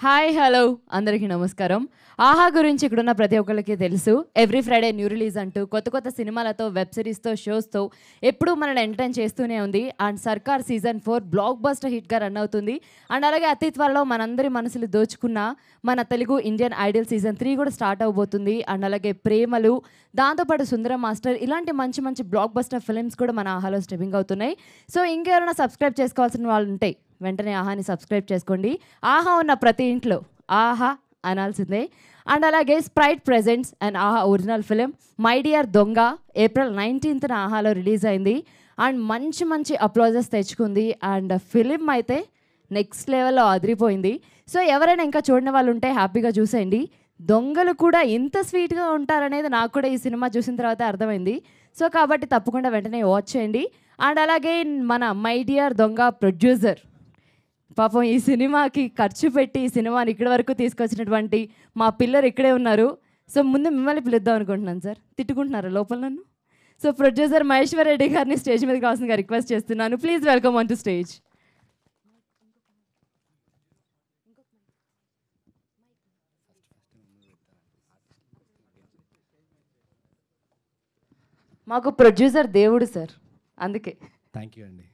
Hi hello అందరికీ నమస్కారం. ఆహా గురించి ఇక్కడున్న ప్రతి ఒక్కరికి తెలుసు. ఎవ్రీ ఫ్రైడే న్యూ రిలీజ్ అంటూ కొత్త కొత్త సినిమాలతో, వెబ్ సిరీస్‌తో, షోస్‌తో ఎప్పుడూ మనల్ని ఎంటర్‌టైన్ చేస్తూనే ఉంది. అండ్ 'సర్కార్' సీజన్ 4 బ్లాక్ బస్టర్ హిట్‌గా రన్ అవుతుంది. అండ్ అలాగే అతి త్వరలో మనందరి మనసులు దోచుకున్న మన తెలుగు ఇండియన్ ఐడల్ సీజన్ 3 కూడా స్టార్ట్ అవబోతుంది. అండ్ అలాగే 'ప్రేమలు', దాంతోపాటు 'సుందరం మాస్టర్' ఇలాంటి మంచి మంచి బ్లాక్ బస్టర్ ఫిల్మ్స్ కూడా మన ఆహాలో స్ట్రీమింగ్ అవుతున్నాయి. సో ఇంకెవరైనా సబ్స్క్రైబ్ చేసుకోవాల్సిన వాళ్ళు ఉంటే వెంటనే ఆహాని సబ్స్క్రైబ్ చేసుకోండి. ఆహా ఉన్న ప్రతి ఇంట్లో ఆహా అనాల్సిందే. అండ్ అలాగే స్ప్రైట్ ప్రెజెంట్స్ అండ్ ఆహా ఒరిజినల్ ఫిలిం 'మై డియర్ దొంగ' ఏప్రిల్ 19న ఆహాలో రిలీజ్ అయింది. అండ్ మంచి మంచి అప్లాజెస్ తెచ్చుకుంది. అండ్ ఫిలిం అయితే నెక్స్ట్ లెవెల్లో అదిరిపోయింది. సో ఎవరైనా ఇంకా చూడని వాళ్ళు ఉంటే హ్యాపీగా చూసేయండి. దొంగలు కూడా ఇంత స్వీట్గా ఉంటారనేది నాకు కూడా ఈ సినిమా చూసిన తర్వాత అర్థమైంది. సో కాబట్టి తప్పకుండా వెంటనే వాచ్ చేయండి. అండ్ అలాగే మన 'మై డియర్ దొంగ' ప్రొడ్యూసర్ పాపం ఈ సినిమాకి ఖర్చు పెట్టి ఈ సినిమాని ఇక్కడి వరకు తీసుకొచ్చినటువంటి మా పిల్లలు ఇక్కడే ఉన్నారు. సో ముందు మిమ్మల్ని పిలుద్దాం అనుకుంటున్నాను సార్. తిట్టుకుంటున్నారా లోపల నన్ను? సో ప్రొడ్యూసర్ మహేశ్వర్ రెడ్డి గారిని స్టేజ్ మీదకి రావాల్సిందిగా రిక్వెస్ట్ చేస్తున్నాను. Please welcome on to stage. మాకు ప్రొడ్యూసర్ దేవుడు సార్, అందుకే. థ్యాంక్ యూ అండి.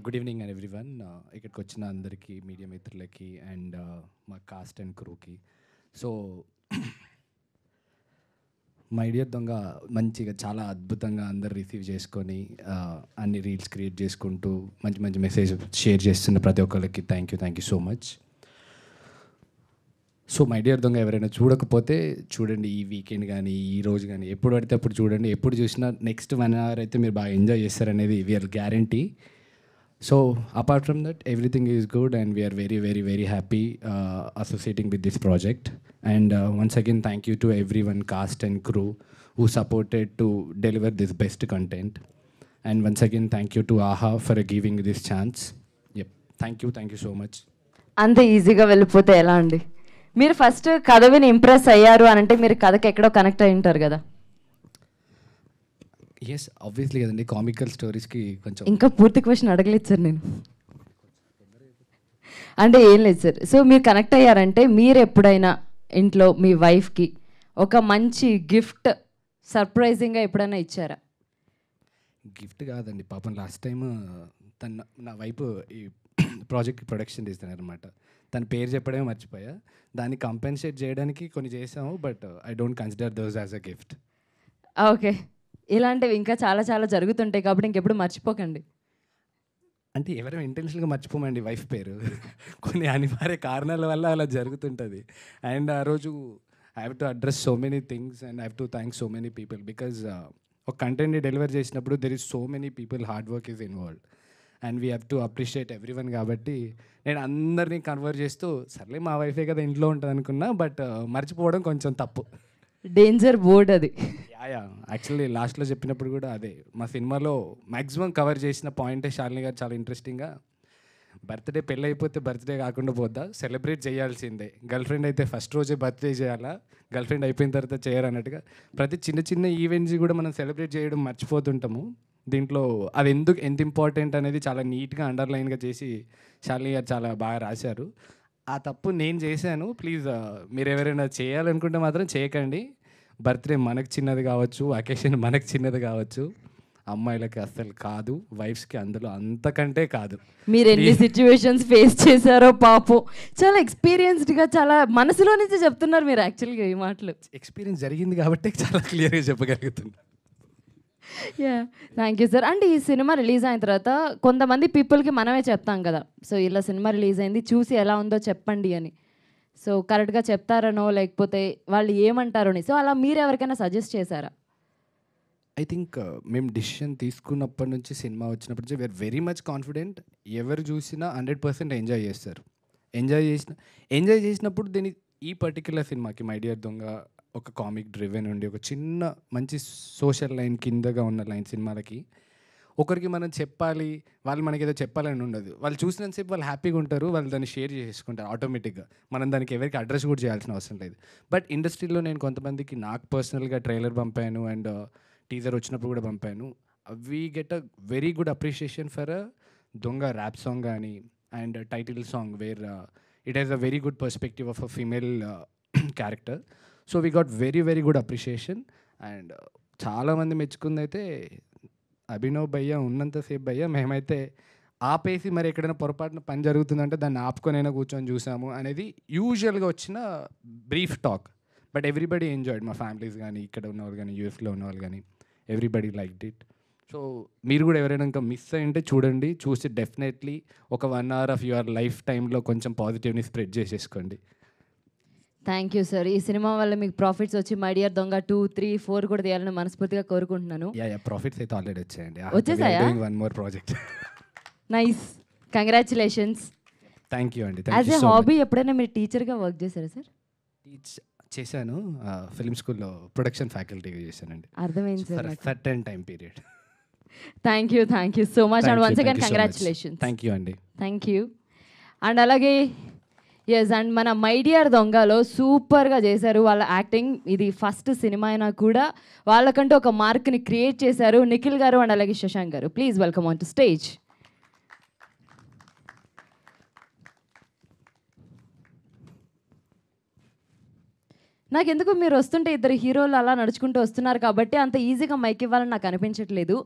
Good evening and everyone. ఇక్కడికి వచ్చిన అందరికీ, మీడియా మిత్రులకి అండ్ మా కాస్ట్ అండ్ క్రూకి. సో మై డియర్ దొంగ మంచిగా చాలా అద్భుతంగా అందరు రిసీవ్ చేసుకొని అన్ని రీల్స్ క్రియేట్ చేసుకుంటూ మంచి మంచి మెసేజ్ షేర్ చేస్తున్న ప్రతి ఒక్కరికి thank you so much. So my dear దొంగ ఎవరైనా చూడకపోతే చూడండి, ఈ వీకెండ్ కానీ ఈ రోజు కానీ ఎప్పుడు పడితే అప్పుడు చూడండి. ఎప్పుడు చూసినా నెక్స్ట్ 1 hour అయితే మీరు బాగా ఎంజాయ్ చేస్తారనేది we're guarantee. So apart from that everything is good and we're very happy associating with this project. And once again thank you to everyone cast and crew who supported to deliver this best content. And once again, thank you to AHA for giving this chance. Yep, thank you so much. అంత ఈజీగా వెళ్ళిపోతే ఎలా అండి? మీరు first కథ విని impress అయ్యారు అని అంటే మీరు కథకి ఎక్కడో కనెక్ట్ అయి ఉంటారు కదా. ఎస్ ఆబ్వియస్లీ కదండి, కామికల్ స్టోరీస్కి కొంచెం. ఇంకా పూర్తి క్వశ్చన్ అడగలేదు సార్ నేను. అంటే ఏం లేదు సార్. సో మీరు కనెక్ట్ అయ్యారంటే మీరు ఎప్పుడైనా ఇంట్లో మీ వైఫ్కి ఒక మంచి గిఫ్ట్ సర్ప్రైజింగ్గా ఎప్పుడైనా ఇచ్చారా? గిఫ్ట్ కాదండి, పాపం లాస్ట్ టైం నా వైపు ఈ ప్రాజెక్ట్ ప్రొడక్షన్ చేస్తానన్నమాట. తన పేరు చెప్పడమే మర్చిపోయా. దాన్ని కంపెన్సేట్ చేయడానికి కొన్ని చేసాము, but I don't consider those as a gift. Okay, ఇలాంటివి ఇంకా చాలా చాలా జరుగుతుంటాయి కాబట్టి ఇంకెప్పుడు మర్చిపోకండి. అంటే ఎవరైనా ఇంటెన్షనల్గా మర్చిపోమండి వైఫ్ పేరు. కొన్ని అనివార్య కారణాల వల్ల అలా జరుగుతుంటుంది. అండ్ ఆ రోజు I have to address so many things and I have to thank so many people because ఒక కంటెంట్ని డెలివర్ చేసినప్పుడు there is so many people hard work is involved and we have to appreciate every one. కాబట్టి నేను అందరినీ convert చేస్తూ సర్లే మా వైఫే కదా ఇంట్లో ఉంటుంది అనుకున్నా, బట్ మర్చిపోవడం కొంచెం తప్పు. డేంజర్ బోర్డ్ అది. యా యాక్చువల్లీ లాస్ట్లో చెప్పినప్పుడు కూడా అదే మా సినిమాలో మ్యాక్సిమం కవర్ చేసిన పాయింటే శాలిని గారు చాలా ఇంట్రెస్టింగ్గా బర్త్డే పెళ్ళి అయిపోతే బర్త్డే కాకుండా పోద్దా, సెలబ్రేట్ చేయాల్సిందే. గర్ల్ ఫ్రెండ్ అయితే ఫస్ట్ రోజే బర్త్డే చేయాలా, గర్ల్ ఫ్రెండ్ అయిపోయిన తర్వాత చేయరు అన్నట్టుగా ప్రతి చిన్న చిన్న ఈవెంట్స్ కూడా మనం సెలబ్రేట్ చేయడం మర్చిపోతుంటాము. దీంట్లో అది ఎంత ఇంపార్టెంట్ అనేది చాలా నీట్గా అండర్లైన్గా చేసి శాలిని గారు చాలా బాగా రాశారు. ఆ తప్పు నేను చేశాను. ప్లీజ్ మీరు ఎవరైనా చేయాలనుకుంటే మాత్రం చేయకండి. బర్త్డే మనకు చిన్నది కావచ్చు, అకేషన్ మనకు చిన్నది కావచ్చు, అమ్మాయిలకి అస్సలు కాదు, వైఫ్స్కి అందులో అంతకంటే కాదు. మీరు ఎన్ని సిచ్యువేషన్స్ ఫేస్ చేశారో పాపం. చాలా ఎక్స్పీరియన్స్డ్గా చాలా మనసులో నుంచి చెప్తున్నారు మీరు. యాక్చువల్గా ఈ మాటలు ఎక్స్పీరియన్స్ జరిగింది కాబట్టి చాలా క్లియర్గా చెప్పగలుగుతున్నా. Yeah, thank you sir. అంటే ఈ సినిమా రిలీజ్ అయిన తర్వాత కొంతమంది పీపుల్కి మనమే చెప్తాం కదా, సో ఇలా సినిమా రిలీజ్ అయింది చూసి ఎలా ఉందో చెప్పండి అని. సో కరెక్ట్గా చెప్తారనో లేకపోతే వాళ్ళు ఏమంటారో అని. సో అలా మీరు ఎవరికైనా సజెస్ట్ చేశారా? ఐ థింక్ మేము డిసిషన్ తీసుకున్నప్పటి నుంచి, సినిమా వచ్చినప్పటి నుంచి వీఆర్ వెరీ మచ్ కాన్ఫిడెంట్. ఎవరు చూసినా 100% ఎంజాయ్ చేస్తారు. ఎంజాయ్ చేసినప్పుడు దీని ఈ పర్టిక్యులర్ సినిమాకి 'మై డియర్ దొంగ' ఒక కామిక్ డ్రివెన్ ఉండి ఒక చిన్న మంచి సోషల్ లైన్ కిందగా ఉన్న లైన్ సినిమాలకి ఒకరికి మనం చెప్పాలి, వాళ్ళు మనకి ఏదో చెప్పాలని ఉండదు. వాళ్ళు చూసినంతసేపు వాళ్ళు హ్యాపీగా ఉంటారు, వాళ్ళు దాన్ని షేర్ చేసుకుంటారు ఆటోమేటిక్గా. మనం దానికి ఎవరికి అడ్రస్ కూడా చేయాల్సిన అవసరం లేదు. బట్ ఇండస్ట్రీలో నేను కొంతమందికి నాకు పర్సనల్గా ట్రైలర్ పంపాను అండ్ టీజర్ వచ్చినప్పుడు కూడా పంపాను. We get a very good appreciation for దొంగ ర్యాప్ సాంగ్ కానీ and title song wear it has a very good perspective of a female character. So we got very, very good appreciation. And చాలామంది మెచ్చుకుందైతే అభినవ్ భయ్య ఉన్నంతసేపు భయ్య మేమైతే ఆపేసి మరి ఎక్కడైనా పొరపాటున పని జరుగుతుందంటే దాన్ని ఆపుకొనైనా కూర్చొని చూసాము అనేది యూజువల్గా వచ్చిన brief talk. But everybody enjoyed, మా ఫ్యామిలీస్ కానీ ఇక్కడ ఉన్న వాళ్ళు కానీ యూఎస్లో ఉన్న వాళ్ళు కానీ ఎవ్రీబడి లైక్డ్ ఇట్. సో మీరు కూడా ఎవరైనా ఇంకా మిస్ అయ్యింటే చూడండి, చూసి డెఫినెట్లీ ఒక 1 hour ఆఫ్ యువర్ లైఫ్ టైంలో కొంచెం పాజిటివ్ని స్ప్రెడ్ చేసేసుకోండి. Thank you sir. ఈ సినిమా వల్ల మీకు ప్రాఫిట్స్ వచ్చి మై డియర్ దొంగ 2, 3, 4 కూడా తీయాలని మనస్ఫూర్తిగా కోరుకుంటున్నాను. ప్రాఫిట్స్ అయితే ఆల్రెడీ వచ్చాయండి. వచ్చేసాయా? One more project. Nice, congratulations. Thank you అండి. యాజ్ ఏ హాబీ ఎప్పుడైనా మీరు టీచర్గా వర్క్ చేశారా సార్? చేశాను, ఫిల్మ్ స్కూల్లో ప్రొడక్షన్ ఫ్యాకల్టీగా చేశానండి. అర్థమైంది sir. Certain time period. Thank you so much and once again congratulations. Thank you అండి. Thank you. అండ్ అలాగే అండ్ మన మై డియర్ దొంగలో సూపర్గా చేశారు వాళ్ళ యాక్టింగ్. ఇది ఫస్ట్ సినిమా అయినా కూడా వాళ్ళకంటూ ఒక మార్క్ని క్రియేట్ చేశారు నిఖిల్ గారు అండ్ అలాగే శశాంక్ గారు. Please welcome on to stage. నాకెందుకు మీరు వస్తుంటే ఇద్దరు హీరోలు అలా నడుచుకుంటూ వస్తున్నారు కాబట్టి అంత ఈజీగా మైక్ ఇవ్వాలని నాకు అనిపించట్లేదు.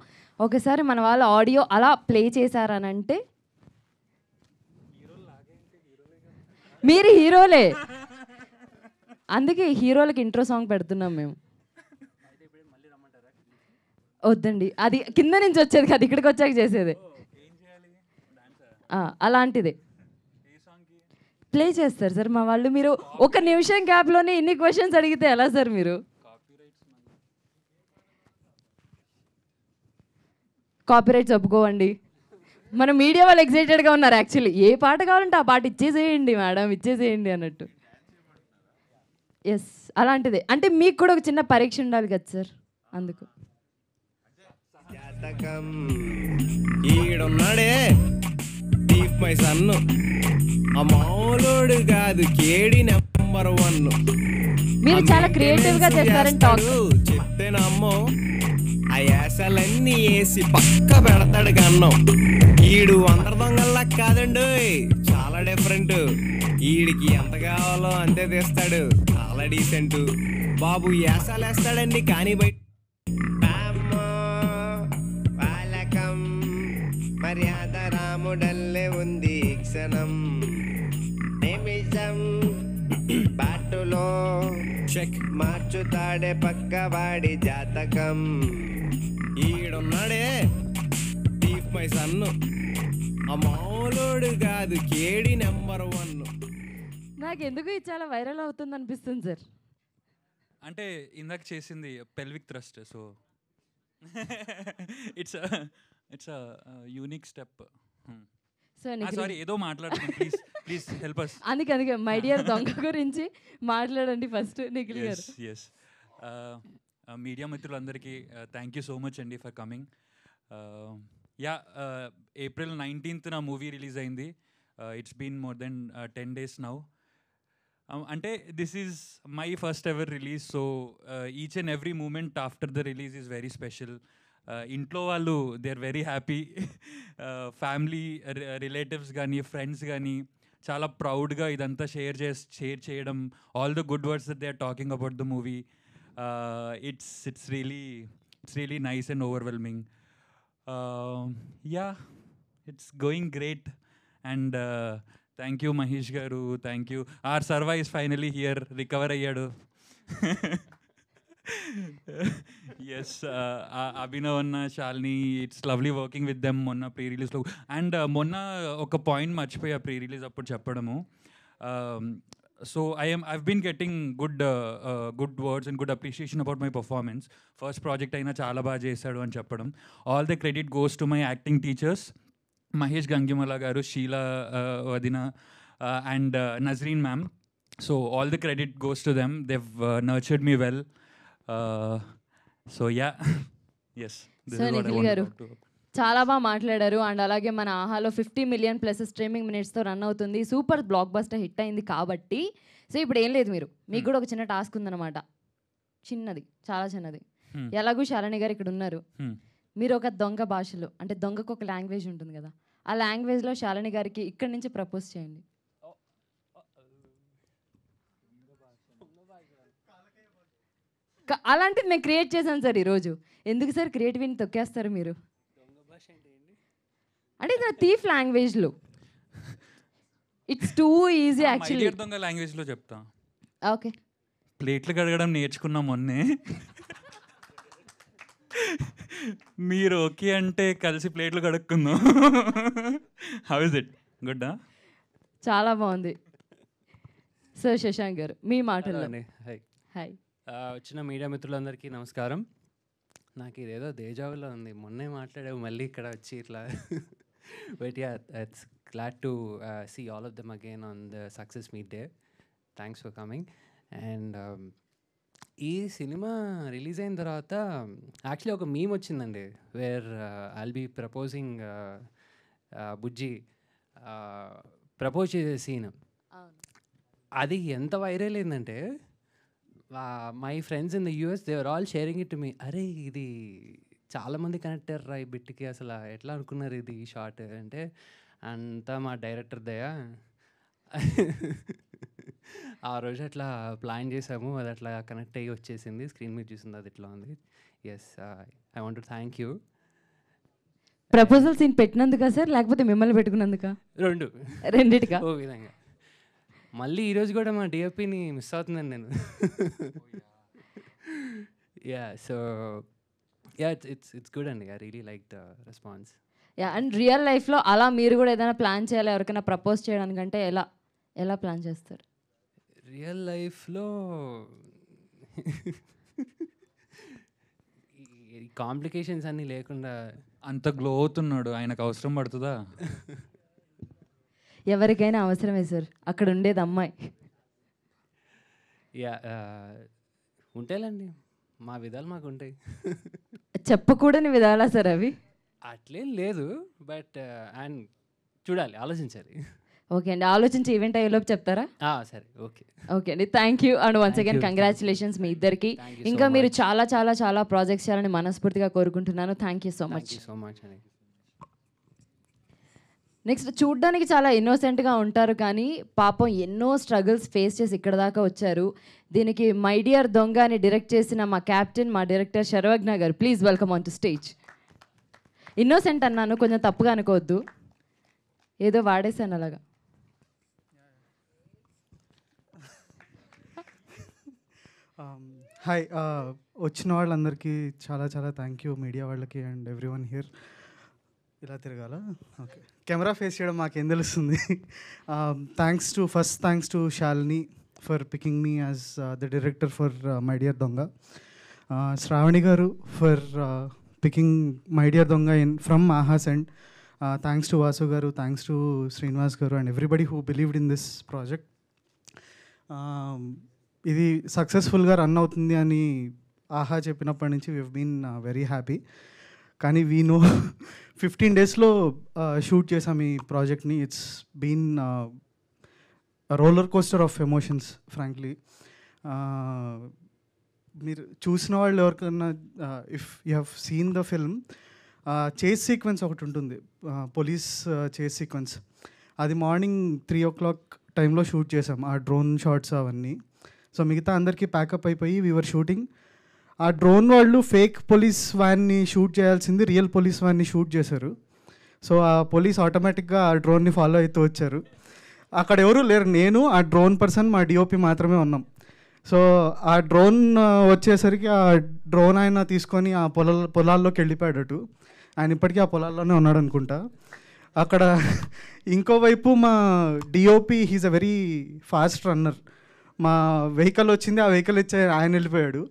ఒకసారి మన వాళ్ళ ఆడియో అలా ప్లే చేశారనంటే మీరు హీరోలే, అందుకే హీరోలకి ఇంట్రో సాంగ్ పెడుతున్నాం మేము. వద్దండి, అది కింద నుంచి వచ్చేది కదా, ఇక్కడికి వచ్చాక చేసేది. అలాంటిదే ప్లే చేస్తారు సార్ మా వాళ్ళు. మీరు 1 నిమిషం గ్యాప్లోనే ఇన్ని క్వశ్చన్స్ అడిగితే ఎలా సార్? మీరు కాపీరైట్స్ ఒప్పుకోవండి. మన మీడియా వాళ్ళు ఎక్సైటెడ్గా ఉన్నారు యాక్చువల్లీ. ఏ పాట కావాలంటే ఆ పాట ఇచ్చేసేయండి మేడం, ఇచ్చేసేయండి అన్నట్టు. ఎస్, అలాంటిదే. అంటే మీకు కూడా ఒక చిన్న పరీక్ష ఉండాలి కదా సార్, అందుకు. ఈడున్నాడే దీప్ మై సన్ను, ఆ మామూలుడు కాదు, కేడి నెంబర్ 1. మీరు చాలా క్రియేటివ్ గా చేస్తారని టాక్ చెప్తే నమ్మో. ఆ యాసలన్నీ వేసి పక్క పెడతాడు గన్నం. ఈడు అందరి దొంగల్లా కాదండు, చాలా డిఫరెంట్. ఈడికి ఎంత కావాలో అంతే తీస్తాడు, చాలా డీసెంట్. బాబు యాసాలు వేస్తాడండి కానీ బయట వాళ్ళకం మర్యాద రాముడల్లే ఉంది క్షణం నిమిషం బాటులో చెక్ మార్చుతాడే పక్కవాడి జాతకం. ఈడున్నాడే దీప్ మై సన్ను, ఆ మామూలుడు కాదు, కేడి నెంబర్ 1. నాకు ఎందుకు ఇది చాలా వైరల్ అవుతుంది అనిపిస్తుంది సార్. అంటే ఇందాక చేసింది pelvic thrust, so it's unique step. Sorry, ఏదో మాట్లాడుతున్నాను, ప్లీజ్ హెల్ప్ us. అందుకే మై డియర్ దొంగ గురించి మాట్లాడండి first Nikhil garu. Yes, media మిత్రులందరికీ థ్యాంక్ యూ సో మచ్ అండి ఫర్ కమింగ్. April 19th నా మూవీ రిలీజ్ అయింది. It's been more than 10 days now. అంటే this is my first ever release, so each and every moment after the release is very special. ఇంట్లో వాళ్ళు they are very happy, family relatives కానీ friends కానీ చాలా ప్రౌడ్గా ఇదంతా share చేయడం, all the good words that they are talking about the movie. It's really nice and overwhelming. It's going great. And thank you Mahesh garu, thank you. Our Sarva is finally here, recover అయ్యాడు. Yes, Abhinav అన్న, Shalini, it's lovely working with them మొన్న ప్రీ రిలీజ్లో. అండ్ మొన్న ఒక point మర్చిపోయా pre release అప్పుడు చెప్పడము. So I've been getting good words and good appreciation about my performance. First project అయినా చాలా బాగా చేశాడు అని చెప్పడం. All the credit goes to my acting teachers, Mahesh Gangimala garu, Sheila Vadina, and Nazreen ma'am. So all the credit goes to them. They've nurtured me well. So yeah, yes, this is what I want to talk to. చాలా బాగా మాట్లాడారు. And అలాగే మన ఆహాలో 50 million plus streaming మినిట్స్తో run అవుతుంది. Super black బస్టర్ hit అయింది కాబట్టి. సో ఇప్పుడు ఏం లేదు, మీకు కూడా ఒక చిన్న టాస్క్ ఉందన్నమాట. చిన్నది, చాలా చిన్నది. ఎలాగూ శాలిని గారు ఇక్కడ ఉన్నారు, మీరు ఒక దొంగ భాషలో, అంటే దొంగకు ఒక లాంగ్వేజ్ ఉంటుంది కదా, ఆ లాంగ్వేజ్లో శాలిని గారికి ఇక్కడి నుంచి ప్రపోజ్ చేయండి. అలాంటిది నేను క్రియేట్ చేశాను సార్ ఈరోజు. ఎందుకు సార్ క్రియేటివిటీని తొక్కేస్తారు మీరు? అంటే ఇది థీఫ్ లాంగ్వేజ్లో. It's two easy actually. దొంగ లాంగ్వేజ్లో చెప్తా. ఓకే. ప్లేట్లు కడగడం నేర్చుకున్నాం మొన్నే. మీరు ఓకే అంటే కలిసి ప్లేట్లు కడుక్కుందాం. How is it? గుడ్డా? చాలా బాగుంది. సో శశాంక్ గారు మీ మాటల్లో. Hi hi. వచ్చిన మీడియా మిత్రులందరికీ నమస్కారం. నాకు ఇదేదో దేజావులో ఉంది, మొన్నే మాట్లాడావు మళ్ళీ ఇక్కడ వచ్చి ఇట్లా. But yeah, it's glad to see all of them again on the success meet day. Thanks for coming. And ఈ సినిమా రిలీజ్ అయిన తర్వాత యాక్చువల్లీ ఒక మీమ్ వచ్చిందండి, where I'll be proposing Bujji propose చేసే సీన్. అది ఎంత వైరల్ అయిందంటే my friends in the US they are all sharing it to me. అరే ఇది చాలామంది కనెక్ట్ అయ్యారు ఈ బిట్కి, అసలు ఎట్లా అనుకున్నారు ఇది ఈ షార్ట్ అంటే, అంతా మా డైరెక్టర్ దయా. ఆ రోజు అట్లా ప్లాన్ చేసాము, అది అట్లా కనెక్ట్ అయ్యి వచ్చేసింది, స్క్రీన్ మీద చూసింది, అది ఇట్లా ఉంది. Yes, I want to thank you. Proposal scene పెట్టినందుకా సార్, లేకపోతే మిమ్మల్ని పెట్టుకున్నందుకా? రెండిటికా? ఓ విధంగా. మళ్ళీ ఈరోజు కూడా మా డిఎఫ్పిని మిస్ అవుతున్నాను నేను. Yeah, so yeah, it's good అండి. I really like the response. Yeah, and real లైఫ్లో అలా మీరు కూడా ఏదైనా ప్లాన్ చేయాలి ఎవరికైనా ప్రపోజ్ చేయడానికంటే ఎలా ప్లాన్ చేస్తారు? రియల్ లైఫ్లో కాంప్లికేషన్స్ అన్నీ లేకుండా. అంత గ్లో అవుతున్నాడు, ఆయనకు అవసరం పడుతుందా? ఎవరికైనా అవసరమే సార్, అక్కడ ఉండేది అమ్మాయి. యా, ఉంటాయిలండి, మా విధాలు మాకు ఉంటాయి. చెప్పకూడని విధాలా సార్ అవి? అట్లేం లేదు, బట్ అండ్ చూడాలి, ఆలోచించాలి. ఓకే అండి, ఆలోచించి ఈవెంట్ అయ్యేలోపు చెప్తారా? సరే, ఓకే. ఓకే అండి, thank you. And once again congratulations మీ ఇద్దరికి. ఇంకా మీరు చాలా చాలా చాలా ప్రాజెక్ట్స్ చేయాలని మనస్ఫూర్తిగా కోరుకుంటున్నాను. Thank you so much. అండి. నెక్స్ట్, చూడ్డానికి చాలా ఇన్నోసెంట్గా ఉంటారు కానీ పాపం ఎన్నో స్ట్రగుల్స్ ఫేస్ చేసి ఇక్కడ దాకా వచ్చారు. దీనికి మై డియర్ దొంగ అని డైరెక్ట్ చేసిన మా క్యాప్టెన్, మా డైరెక్టర్ శర్వజ్ఞ గారు, please welcome on to stage. Innocent అన్నాను, కొంచెం తప్పుగా అనుకోవద్దు, ఏదో వాడేసాను అలాగా. హాయ్, వచ్చిన వాళ్ళందరికీ చాలా చాలా థ్యాంక్ యూ, మీడియా వాళ్ళకి అండ్ ఎవ్రీ వన్ హియర్. ఇలా తిరగాల? ఓకే, కెమెరా ఫేస్ చేయడం మాకేం తెలుస్తుంది. Thanks to Shalini for picking me as the director for my dear Donga. Shravani garu for picking my dear Donga from Aha's and thanks to Vasu garu, thanks to Srinivas garu and everybody who believed in this project. ఇది సక్సెస్ఫుల్గా run అవుతుంది అని ఆహా చెప్పినప్పటి నుంచి we been very happy. కానీ we know 15 daysలో shoot చేసాం ఈ ప్రాజెక్ట్ని. It's been roller coaster of emotions frankly. మీరు చూసిన వాళ్ళు ఎవరికన్నా, if you have seen the film, chase sequence ఒకటి ఉంటుంది, పోలీస్ చేస్ సీక్వెన్స్. అది మార్నింగ్ 3 o'clock టైంలో షూట్ చేసాం, ఆ డ్రోన్ షాట్స్ అవన్నీ. సో మిగతా అందరికీ ప్యాకప్ అయిపోయి వీఆర్ షూటింగ్. ఆ డ్రోన్ వాళ్ళు ఫేక్ పోలీస్ వ్యాన్ని షూట్ చేయాల్సింది రియల్ పోలీస్ వ్యాన్ని షూట్ చేశారు. సో ఆ పోలీస్ ఆటోమేటిక్గా ఆ డ్రోన్ని ఫాలో అవుతూ వచ్చారు. అక్కడ ఎవరు లేరు, నేను ఆ డ్రోన్ పర్సన్, మా డిఓపి మాత్రమే ఉన్నాం. సో ఆ డ్రోన్ వచ్చేసరికి ఆ డ్రోన్ ఆయన తీసుకొని ఆ పొలాల్లోకి వెళ్ళిపోయాడటు. ఆయన ఇప్పటికీ ఆ పొలాల్లోనే ఉన్నాడు అనుకుంటా. అక్కడ ఇంకోవైపు మా DOP he's a very fast runner. మా వెహికల్ వచ్చింది, ఆ వెహికల్ ఇచ్చే ఆయన వెళ్ళిపోయాడు.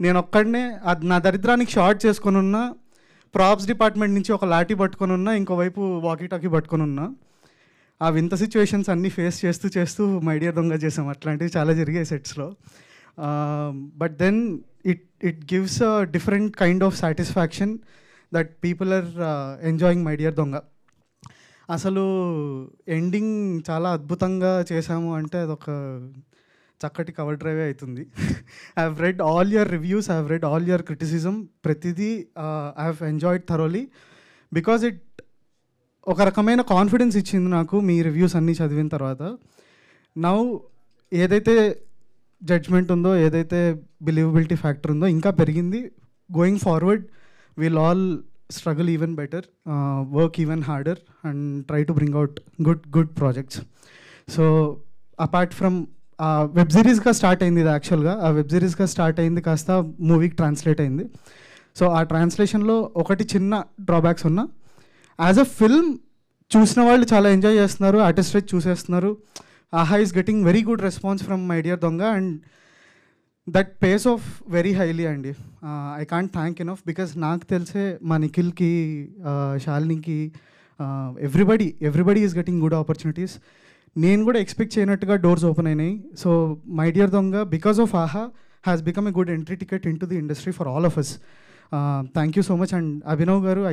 నేను ఒక్కడనే నా దరిద్రానికి షార్ట్ చేసుకొని ఉన్నా, ప్రాప్స్ డిపార్ట్మెంట్ నుంచి ఒక లాఠీ పట్టుకొని ఉన్నా, ఇంకోవైపు వాకీ టాకీ పట్టుకొని ఉన్నా. ఆ వింత సిచ్యువేషన్స్ అన్నీ ఫేస్ చేస్తూ మై డియర్ దొంగ చేసాం. అట్లాంటివి చాలా జరిగాయి సెట్స్లో. But then it gives a different kind of satisfaction that people are enjoying my dear Donga. అసలు ఎండింగ్ చాలా అద్భుతంగా చేసాము అంటే అదొక చక్కటి కవర్ డ్రైవే అవుతుంది. I have read all your reviews, I have read all your criticism, ప్రతిదీ I have enjoyed thoroughly because it ఒక రకమైన కాన్ఫిడెన్స్ ఇచ్చింది నాకు మీ రివ్యూస్ అన్నీ చదివిన తర్వాత. నౌ ఏదైతే జడ్జ్మెంట్ ఉందో, ఏదైతే బిలీవబిలిటీ ఫ్యాక్టర్ ఉందో ఇంకా పెరిగింది. Going forward will all struggle even better, work even harder and try to bring out good projects. So apart from web సిరీస్గా స్టార్ట్ అయింది ఇది. యాక్చువల్గా ఆ వెబ్ సిరీస్గా స్టార్ట్ అయింది కాస్త మూవీకి ట్రాన్స్లేట్ అయింది. సో ఆ ట్రాన్స్లేషన్లో ఒకటి చిన్న డ్రాబ్యాక్స్ ఉన్నా, యాజ్ అ ఫిల్మ్ చూసిన వాళ్ళు చాలా ఎంజాయ్ చేస్తున్నారు, ఆర్టిస్ట్ రేట్ చూసేస్తున్నారు. Aha is getting very good response from my dear Donga and that pays off very highly అండి. I can't thank enough because నాకు తెలిసే మా నిఖిల్కి, శాలినికి, everybody is getting good opportunities. నేను కూడా ఎక్స్పెక్ట్ చేయనట్టుగా డోర్స్ ఓపెన్ అయినాయి. So my dear Donga because of Aha has become a good entry ticket into the industry for all of us. Thank you so much. And Abhinav గారు,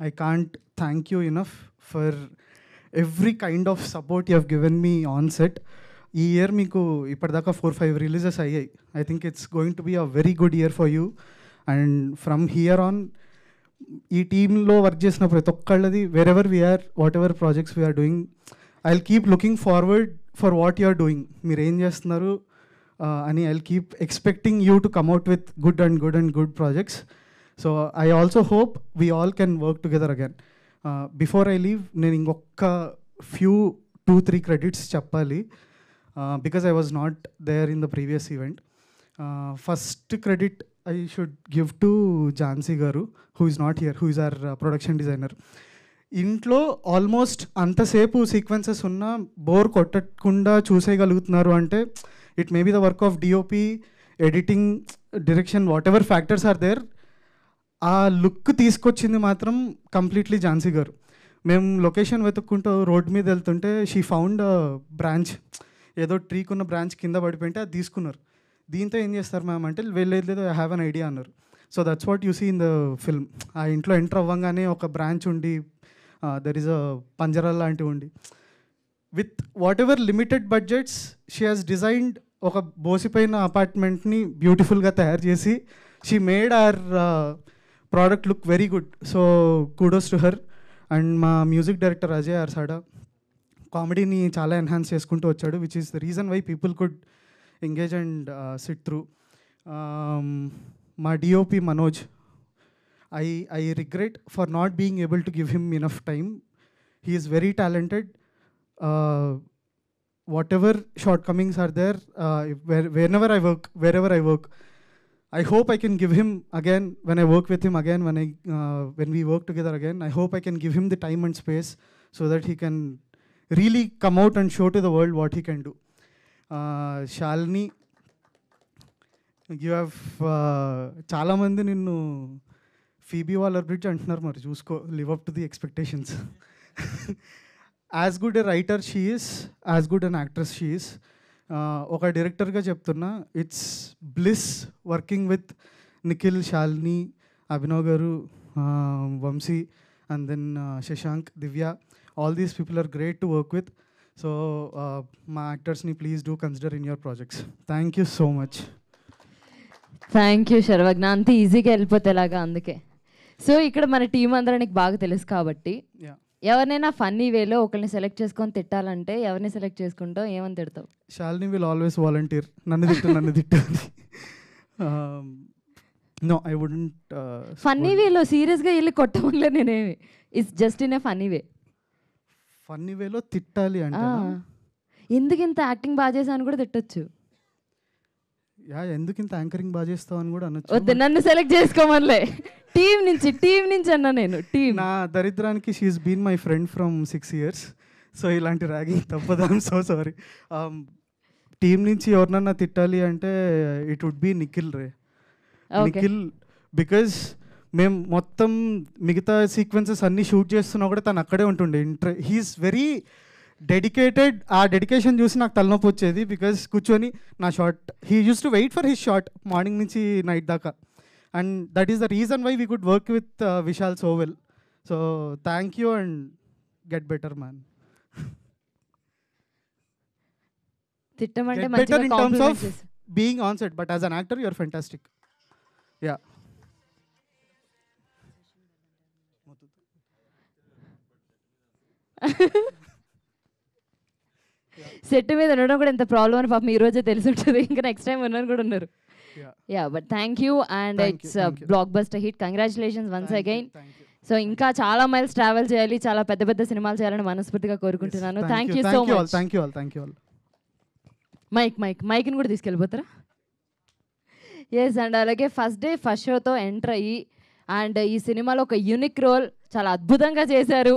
I can't thank you enough for every kind of support you have given me on set. ఈ year మీకు ఇప్పటిదాకా 4-5 releases అయ్యాయి. I think it's going to be a very good year for you. And from here on ఈ టీంలో work చేసిన ప్రతి ఒక్కళ్ళది wherever we're, what projects we're doing, I will keep looking forward for what you are doing. మీరు ఏం చేస్తున్నారు అని I will keep expecting you to come out with good projects. So I also hope we all can work together again. Before I leave నేను ఇంకొక few 2-3 credits చెప్పాలి because I was not there in the previous event. First credit I should give to Jhansi garu, who is not here, who is our production designer. ఇంట్లో almost అంతసేపు sequences ఉన్నా bore కొట్టకుండా చూసేయగలుగుతున్నారు అంటే it may be the work of DOP, editing, direction, what factors are there. ఆ look తీసుకొచ్చింది మాత్రం completely Jhansi గారు. మేము లొకేషన్ వెతుక్కుంటూ రోడ్ మీద వెళ్తుంటే షీ ఫౌండ్ బ్రాంచ్, ఏదో ట్రీకున్న బ్రాంచ్ కింద పడిపోయింటే అది తీసుకున్నారు. దీంతో ఏం చేస్తారు మ్యామ్ అంటే లేదు ఐ హ్యావ్ అన్ ఐడియా అన్నారు. So that's what you see in the film. ఆ ఇంట్లో ఎంటర్ అవ్వగానే ఒక బ్రాంచ్ ఉండి, దెర్ ఈజ్ అ పంజరా లాంటివి ఉండి, with what limited budgets she has designed ఒక బోసిపోయిన అపార్ట్మెంట్ని బ్యూటిఫుల్గా తయారు చేసి she made our product look very good. So kudos to her. And మా మ్యూజిక్ డైరెక్టర్ అజయ్ అర్సాడా కామెడీని చాలా ఎన్హాన్స్ చేసుకుంటూ వచ్చాడు, which is the reason why people could engage and sit through. మా DOP Manoj, I regret for not being able to give him enough time. He is very talented. whatever shortcomings are there, wherever I work, I hope I can give him again, when I work with him again, when we work together again, I hope I can give him the time and space so that he can really come out and show to the world what he can do. Shalini, you have చాలా మంది నిన్ను Phoebe Waller-bridge అంటున్నారు, మరి చూసుకో, live up to the expectations. As good a writer she is, as good an actress she is. ఒక డైరెక్టర్గా చెప్తున్నా, it's bliss working with Nikhil, Shalini, Abhinav garu, Vamsi, and then Shashank, Divya. All these people are great to work with. So మా యాక్టర్స్ని please do consider in your projects. Thank you so much. Thank you Sarvagna. అంత ఈజీగా వెళ్ళిపోతేలాగా అందుకే. So ఇక్కడ మన టీం అందరూ నీకు బాగా తెలుసు కాబట్టి, ఎవరినైనా ఫన్నీ వేలో ఒకరిని సెలెక్ట్ చేసుకొని తిట్టాలంటే ఎవరిని సెలెక్ట్ చేసుకుంటావు, ఏమని తిడతావు? శాలిని విల్ ఆల్వేస్ వాలంటీర్, నన్ను తిట్టు. No, I wouldn't. ఫన్నీ వేలో సీరియస్గా వెళ్ళి కొట్టమలే నేనేమి, it's just in a funny way. Funny వేలో తిట్టాలి అంటే ఎందుకు ఇంత యాక్టింగ్ బాగా చేసావు కూడా తిట్టొచ్చు. ఎందుకు ఇంత యాంకరింగ్ బాగా చేస్తావు అని కూడా అనొచ్చు. వద్దు, నన్ను సెలెక్ట్ చేసుకోమనిలే, టీం నుంచి అన్నా నేను. టీం నా దరిద్రానికి she's been my friend from 6 years. So ఇలాంటి ర్యాగింగ్ తప్పదు. I'm so sorry. టీం నుంచి ఎవరినన్నా తిట్టాలి అంటే ఇట్ వుడ్ బి నిఖిల్ రే. నిఖిల్, బికాజ్ మేము మొత్తం మిగతా సీక్వెన్సెస్ అన్నీ షూట్ చేస్తున్నా కూడా తను అక్కడే ఉంటుండే. He's very dedicated. ఆ డెడికేషన్ చూసి నాకు తలనొప్పి వచ్చేది, బికాజ్ కూర్చొని నా shot, he used to wait for his shot morning నుంచి నైట్ దాకా. And that is the reason why we could work with Vishal so well. So thank you and get better, man. తిట్టమంటే Get మంచిగా better in terms of compliments. being on set, but as an actor you are fantastic. Yeah. Set మీద ఉండడం కూడా ఎంత problem అని పాపం ఈ రోజే తెలిసి ఉంటుంది, ఇంకా నెక్స్ట్ టైం ఉన్నది కూడా ఉన్నారు. Yeah but thank you and it's black బస్టర్ hit. Congratulations once again. So ఇంకా చాలా మైల్స్ ట్రావెల్ చేయాలి, చాలా పెద్ద పెద్ద సినిమాలు చేయాలని మనస్ఫూర్తిగా కోరుకుంటున్నాను. Thank you so much. Thank you all. మైక్ని కూడా తీసుకెళ్ళిపోతారా? ఎస్ అండ్ అలాగే ఫస్ట్ డే ఫస్ట్ షోతో ఎంటర్ అయ్యి అండ్ ఈ సినిమాలో ఒక యూనిక్ రోల్ చాలా అద్భుతంగా చేశారు.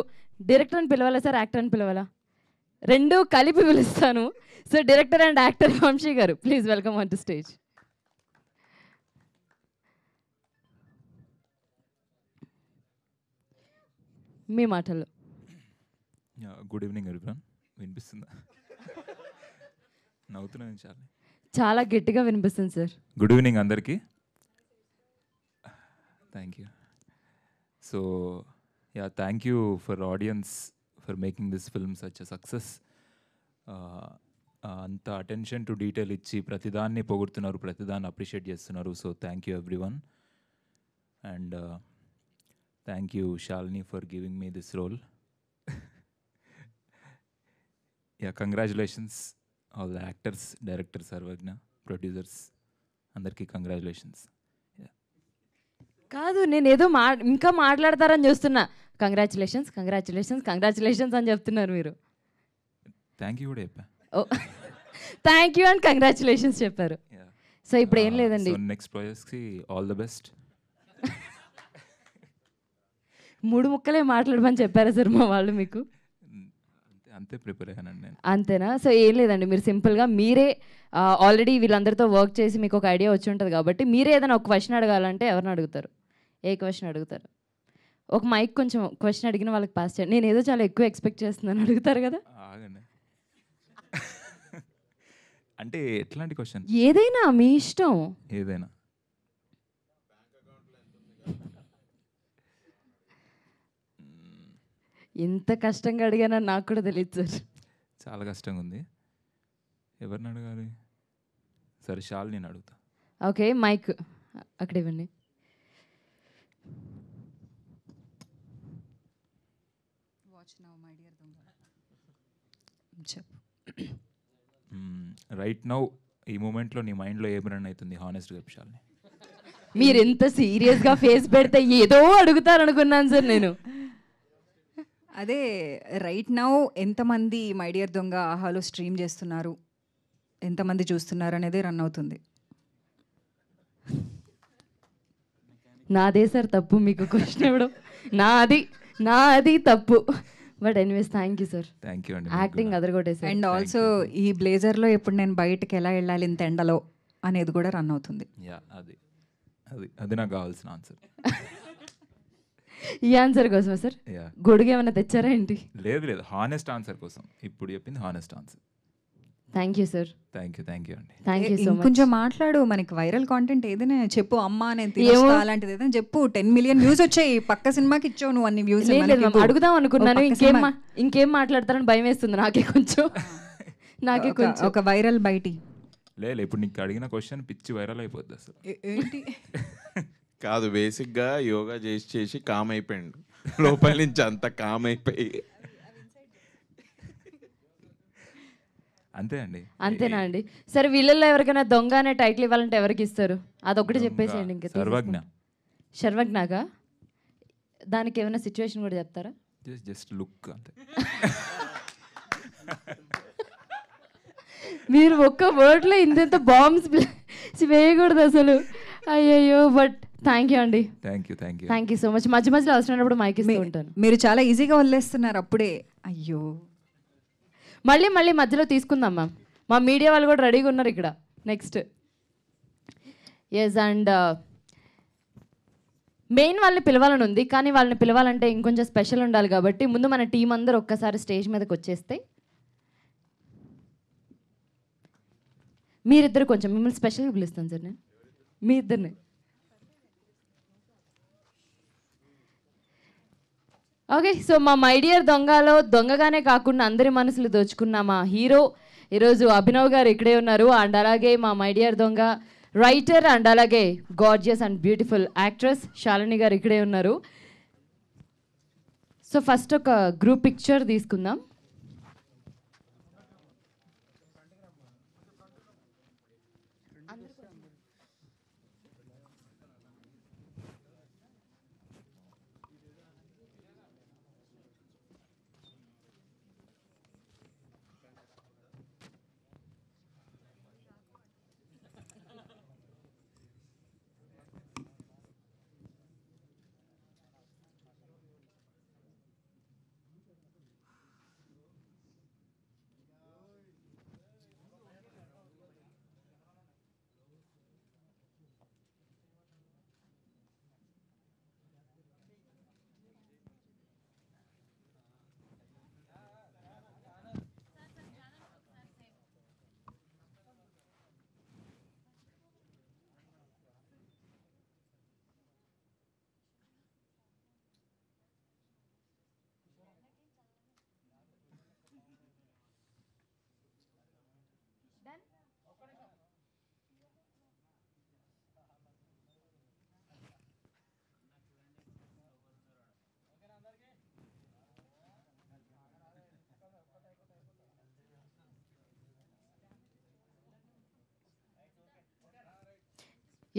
డైరెక్టర్ అని పిలవాలా సార్, యాక్టర్ అని పిలవాలా? రెండు కలిపి పిలుస్తాను. So director and actor Vamsi garu, please welcome on to stage. మీ మాటల్లో. Good evening everyone. వినిపిస్తుందా? నవ్వుతున్నాను చాలా. చాలా గట్టిగా వినిపిస్తుంది సార్. గుడ్ ఈవినింగ్ అందరికీ. Thank you. So thank you for audience for making this film such a success. అంత అటెన్షన్ టు డీటెయిల్ ఇచ్చి ప్రతిదాన్ని పొగుడుతున్నారు, ప్రతిదాన్ని అప్రిషియేట్ చేస్తున్నారు. So thank you everyone. And thank you Shalini for giving me this role. Congratulations all the actors, director Sarvagna, producers అందరికీ congratulations. కాదు, నేను ఏదో ఇంకా మాట్లాడతారని చూస్తున్నా. కంగ్రాచులేషన్స్ కంగ్రాచులేషన్స్ కంగ్రాచులేషన్స్ అని చెప్తున్నారు మీరు. థ్యాంక్ యూ కూడా చెప్పా. ఓ థ్యాంక్ యూ అండ్ కంగ్రాచులేషన్స్ చెప్పారు. సో ఇప్పుడు ఏం లేదండి, నెక్స్ట్ ప్రాజెక్ట్స్కి ఆల్ ద బెస్ట్. 3 ముక్కలే మాట్లాడమని చెప్పారా సార్ మా వాళ్ళు మీకు? అంతే ప్రిపేర్ అయ్యానండి నేను. అంతేనా? సో ఏం లేదండి, మీరు సింపుల్గా మీరే ఆల్రెడీ వీళ్ళందరితో వర్క్ చేసి మీకు ఒక ఐడియా వచ్చి ఉంటుంది కాబట్టి మీరే ఏదైనా ఒక క్వశ్చన్ అడగాలంటే ఎవరిని అడుగుతారు? ఏ క్వశ్చన్ అడుగుతారు? ఒక మైక్ కొంచెం క్వశ్చన్ అడిగిన వాళ్ళకి పాస్ చేయండి. నేను ఏదో చాలా ఎక్కువ ఎక్స్పెక్ట్ చేస్తున్నాను, అడుగుతారు కదా? ఆగండి. అంటే ఎట్లాంటి క్వశ్చన్? ఏదైనా మీ ఇష్టం. ఏదైనా. ఎంత కష్టంగా అడిగానని నాకు కూడా తెలియదు సార్. చాలా కష్టంగా ఉంది. ఎవరిని అడగాలి? సరే శాలిని నేను అడుగుతా. ఓకే, మైక్ అక్కడ ఇవ్వండి. రైట్ నౌ ఈ మూమెంట్లో నీ మైండ్లో ఏం రన్ అవుతుంది? హానెస్ట్గా చెప్పు శాలిని. మీరు ఎంత సీరియస్గా ఫేస్ పెడితే ఏదో అడుగుతారు అనుకున్నాను సార్ నేను. అదే రైట్ నౌ ఎంతమంది మై డియర్ దొంగ ఆహాలో స్ట్రీమ్ చేస్తున్నారు, ఎంతమంది చూస్తున్నారు అనేది రన్ అవుతుంది. నాదే సార్ తప్పు మీకు క్వశ్చన్ ఇవ్వడం, నాది తప్పు. But anyways thank you sir. Thank you అండి. యాక్టింగ్ అదరగొట్టేసారు. అండ్ ఆల్సో ఈ బ్లేజర్లో ఎప్పుడు నేను బయటకు ఎలా వెళ్ళాలి ఇంత ఎండలో అనేది కూడా రన్ అవుతుంది. యా అది నాకు కావాల్సిన ఆన్సర్. ఈ ఆన్సర్ కోసమా సార్? గొడుగు ఏమైనా తెచ్చారా ఏంటి? లేదు హానెస్ట్ ఆన్సర్ కోసం ఇప్పుడు చెప్పింది honest answer. Thank you sir. Thank you అండి. Thank you so much. కొంచెం మాట్లాడు, మనకి వైరల్ కాంటెంట్ ఏదైనా చెప్పు. అమ్మా నేను అలాంటిది ఏదైనా చెప్పు. 10 million వ్యూస్ వచ్చాయి, పక్క సినిమాకి ఇచ్చావు నువ్వు అన్ని వ్యూస్. అడుగుదాం అనుకున్నాను, ఇంకేం మాట్లాడతారని భయం వేస్తుంది నాకే కొంచెం. ఒక వైరల్ బయటి లేదు. ఇప్పుడు నీకు అడిగిన క్వశ్చన్ పిచ్చి వైరల్ అయిపోద్ది అసలు. ఏంటి కాదు, బేసిక్గా యోగా చేసి కామ్ అయిపోయాడు లోపల నుంచి, అంత కామ్ అయిపోయి. అంతే అండి. అంతేనా అండి? సరే, వీళ్ళల్లో ఎవరికైనా దొంగ అనే టైటిల్ ఇవ్వాలంటే ఎవరికి ఇస్తారు? అదొకటి చెప్పేసేయండి. ఇంకా శర్వజ్ఞగా దానికి ఏమైనా సిచ్యువేషన్ కూడా చెప్తారా? జస్ట్ లుక్ అంతే. మీరు ఒక్క వర్డ్లో ఇంత బాంబ్స్ వేయకూడదు అసలు. అయ్యయ్యో. బట్ థ్యాంక్ యూ అండి. Thank you so much. మధ్య మధ్యలో అవసరమైనప్పుడు మైక్ ఇస్తూ ఉంటాను. మీరు చాలా ఈజీగా వదిలేస్తున్నారు అప్పుడే. అయ్యో, మళ్ళీ మధ్యలో తీసుకుందాం మ్యామ్. మా మీడియా వాళ్ళు కూడా రెడీగా ఉన్నారు ఇక్కడ. నెక్స్ట్ ఎస్ అండ్ మెయిన్ వాళ్ళని పిలవాలని ఉంది, కానీ వాళ్ళని పిలవాలంటే ఇంకొంచెం స్పెషల్ ఉండాలి కాబట్టి ముందు మన టీం అందరూ ఒక్కసారి స్టేజ్ మీదకి వచ్చేస్తే మీరిద్దరు కొంచెం మిమ్మల్ని స్పెషల్గా పిలుస్తాను సార్ నేను, మీ ఇద్దరిని. ఓకే, సో మా మై డియర్ దొంగలో దొంగగానే కాకుండా అందరి మనసులు దోచుకున్న మా హీరో ఈరోజు అభినవ్ గారు ఇక్కడే ఉన్నారు. అండ్ అలాగే మా మై డియర్ దొంగ రైటర్ అండ్ అలాగే gorgeous and beautiful actress Shalini గారు ఇక్కడే ఉన్నారు. సో ఫస్ట్ ఒక గ్రూప్ పిక్చర్ తీసుకుందాం.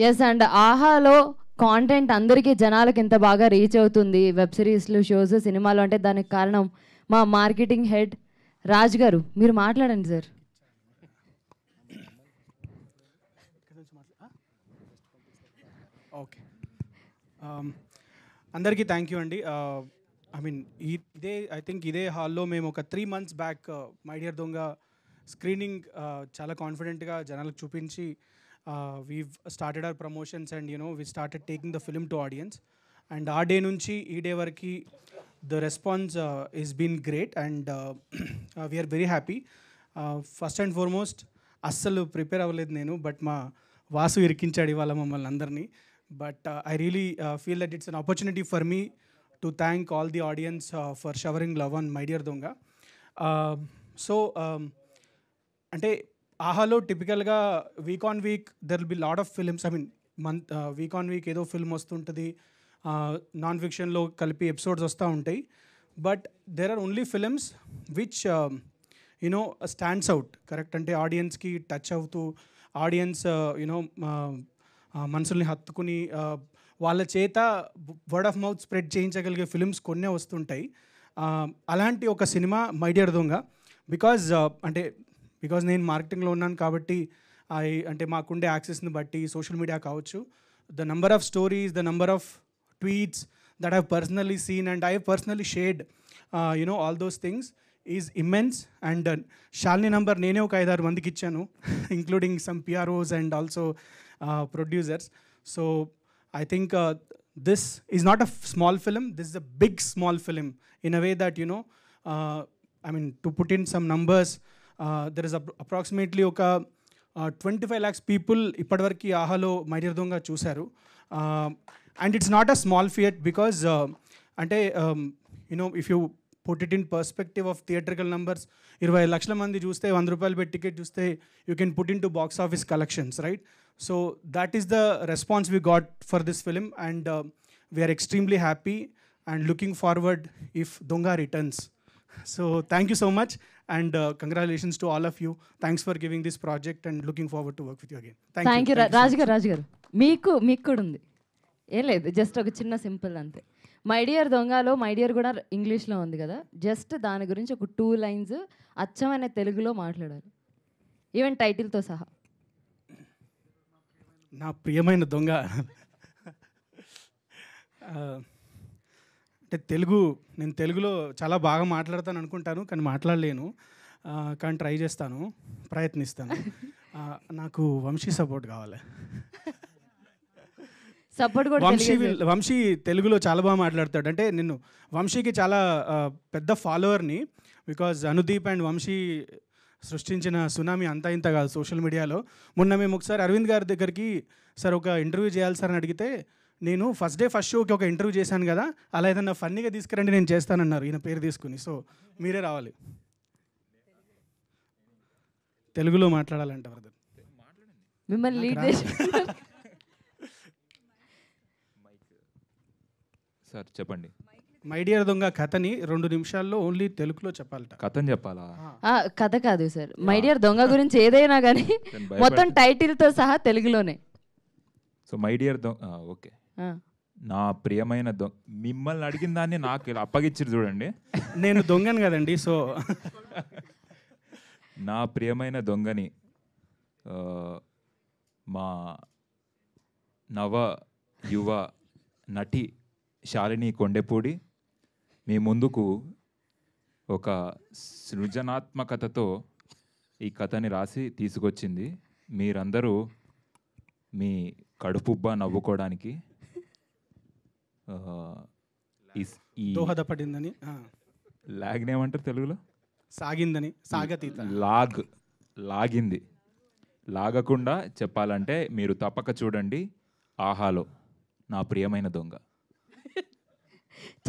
ఎస్, అండ్ ఆహాలో కాంటెంట్ అందరికీ జనాలకు ఇంత బాగా రీచ్ అవుతుంది, వెబ్ సిరీస్లు, షోస్, సినిమాలు అంటే దానికి కారణం మా మార్కెటింగ్ హెడ్ రాజ్ గారు. మీరు మాట్లాడండి సార్. ఓకే, అందరికీ థ్యాంక్ యూ అండి. ఐ మీన్ ఐ థింక్ ఇదే హాల్లో మేము ఒక 3 months back My dear Donga screening చాలా కాన్ఫిడెంట్గా జనాలకు చూపించి we've started our promotions and we started taking the film to audience. And ఆ డే నుంచి ఈ డే వరకు the response is been great and we're very happy. First and foremost అస్సలు prepare అవ్వలేదు నేను, బట్ మా వాసు ఇరికించాడు ఇవాళ మమ్మల్ని అందరినీ. But I really feel that it's an opportunity for me to thank all the audience for showering love on My Dear Donga. అంటే ఆహాలో టిపికల్గా week on week there will be lot of films. I mean week on week ఏదో film వస్తుంటుంది, non ఫిక్షన్లో కలిపి episodes వస్తూ ఉంటాయి. But there are only films which stands out, correct, అంటే ఆడియన్స్కి టచ్ అవుతూ ఆడియన్స్ మనుషుల్ని హత్తుకుని వాళ్ళ చేత వర్డ్ ఆఫ్ మౌత్ స్ప్రెడ్ చేయించగలిగే ఫిల్మ్స్ కొన్నే వస్తుంటాయి. అలాంటి ఒక సినిమా మై డియర్ దొంగ. బికాజ్ నేను మార్కెటింగ్లో ఉన్నాను కాబట్టి అంటే మాకుండే యాక్సెస్ని బట్టి సోషల్ మీడియా కావచ్చు, the number of stories, the number of tweets that I've personally seen and I personally shared all those things is immense. And Shalini number నేనే ఒక 5-6 మందికి ఇచ్చాను, including some PROs and also producers. So I think this is not a small film, this is a big small film in a way that I mean, to put in some numbers, there is approximately oka 25 lakhs people ippadvariki ahalo My Dear Donga chusaru. And it's not a small feat because ante if you put it in perspective of theatrical numbers, 20 lakhs mandi chuste 100 rupayalu petti ticket chuste you can put into box office collections, right? So that is the response we got for this film, and we are extremely happy and looking forward if Donga returns. So thank you so much, and congratulations to all of you. Thanks for giving this project and looking forward to work with you again. Thank you Raj గారు. మీకు కూడా ఉంది, ఏం లేదు, just ఒక చిన్న simple అంతే. My dear దొంగలో my dear కూడా ఇంగ్లీష్లో ఉంది కదా, జస్ట్ దాని గురించి ఒక 2 lines అచ్చమైన తెలుగులో మాట్లాడాలి, ఈవెన్ టైటిల్తో సహా. నా ప్రియమైన దొంగ అంటే నేను తెలుగులో చాలా బాగా మాట్లాడతాను అనుకుంటాను, కానీ మాట్లాడలేను, కానీ ట్రై చేస్తాను, ప్రయత్నిస్తాను. నాకు వంశీ సపోర్ట్ కావాలి. వంశీ తెలుగులో చాలా బాగా మాట్లాడతాడు. అంటే నేను వంశీకి చాలా పెద్ద ఫాలోవర్ని, బికాజ్ అనుదీప్ అండ్ వంశీ సృష్టించిన సునామీ అంతా ఇంత కాదు సోషల్ మీడియాలో. మొన్న మేము ఒకసారి అరవింద్ గారి దగ్గరికి సార్ ఒక ఇంటర్వ్యూ చేయాలి సార్ అని అడిగితే, నేను ఫస్ట్ షోకి ఒక ఇంటర్వ్యూ చేశాను కదా, అలా ఏదన్నా ఫన్నీగా తీసుకురండి నేను చేస్తానన్నారు ఈయన పేరు తీసుకుని. సో మీరే రావాలి, తెలుగులో మాట్లాడాలంట బ్రదర్. మిమ్మల్ని లీడ్ చేసి సార్ చెప్పండి. మై డియర్ దొంగ కథని 2 నిమిషాల్లో ఓన్లీ తెలుగులో చెప్పాలట. కథని చెప్పాలా? కథ కాదు సార్, మై డియర్ దొంగ గురించి ఏదైనా కానీ మొత్తం టైటిల్తో సహా తెలుగులోనే. సో మై డియర్ దొంగ, ఓకే. నా ప్రియమైన దొంగ, మిమ్మల్ని అడిగిన దాన్ని నాకు అప్పగిచ్చిరు చూడండి. నేను దొంగను కదండి. సో నా ప్రియమైన దొంగని మా నవ యువ నటి శాలిని కొండెపూడి మీ ముందుకు ఒక సృజనాత్మకతతో ఈ కథని రాసి తీసుకొచ్చింది. మీరందరూ మీ కడుపుబ్బా నవ్వుకోవడానికి ఈ దోహదపడిందని, లాగ్ని ఏమంటారు తెలుగులో? సాగిందని, సాగతీత, లాగింది. లాగకుండా చెప్పాలంటే మీరు తప్పక చూడండి ఆహాలో నా ప్రియమైన దొంగ.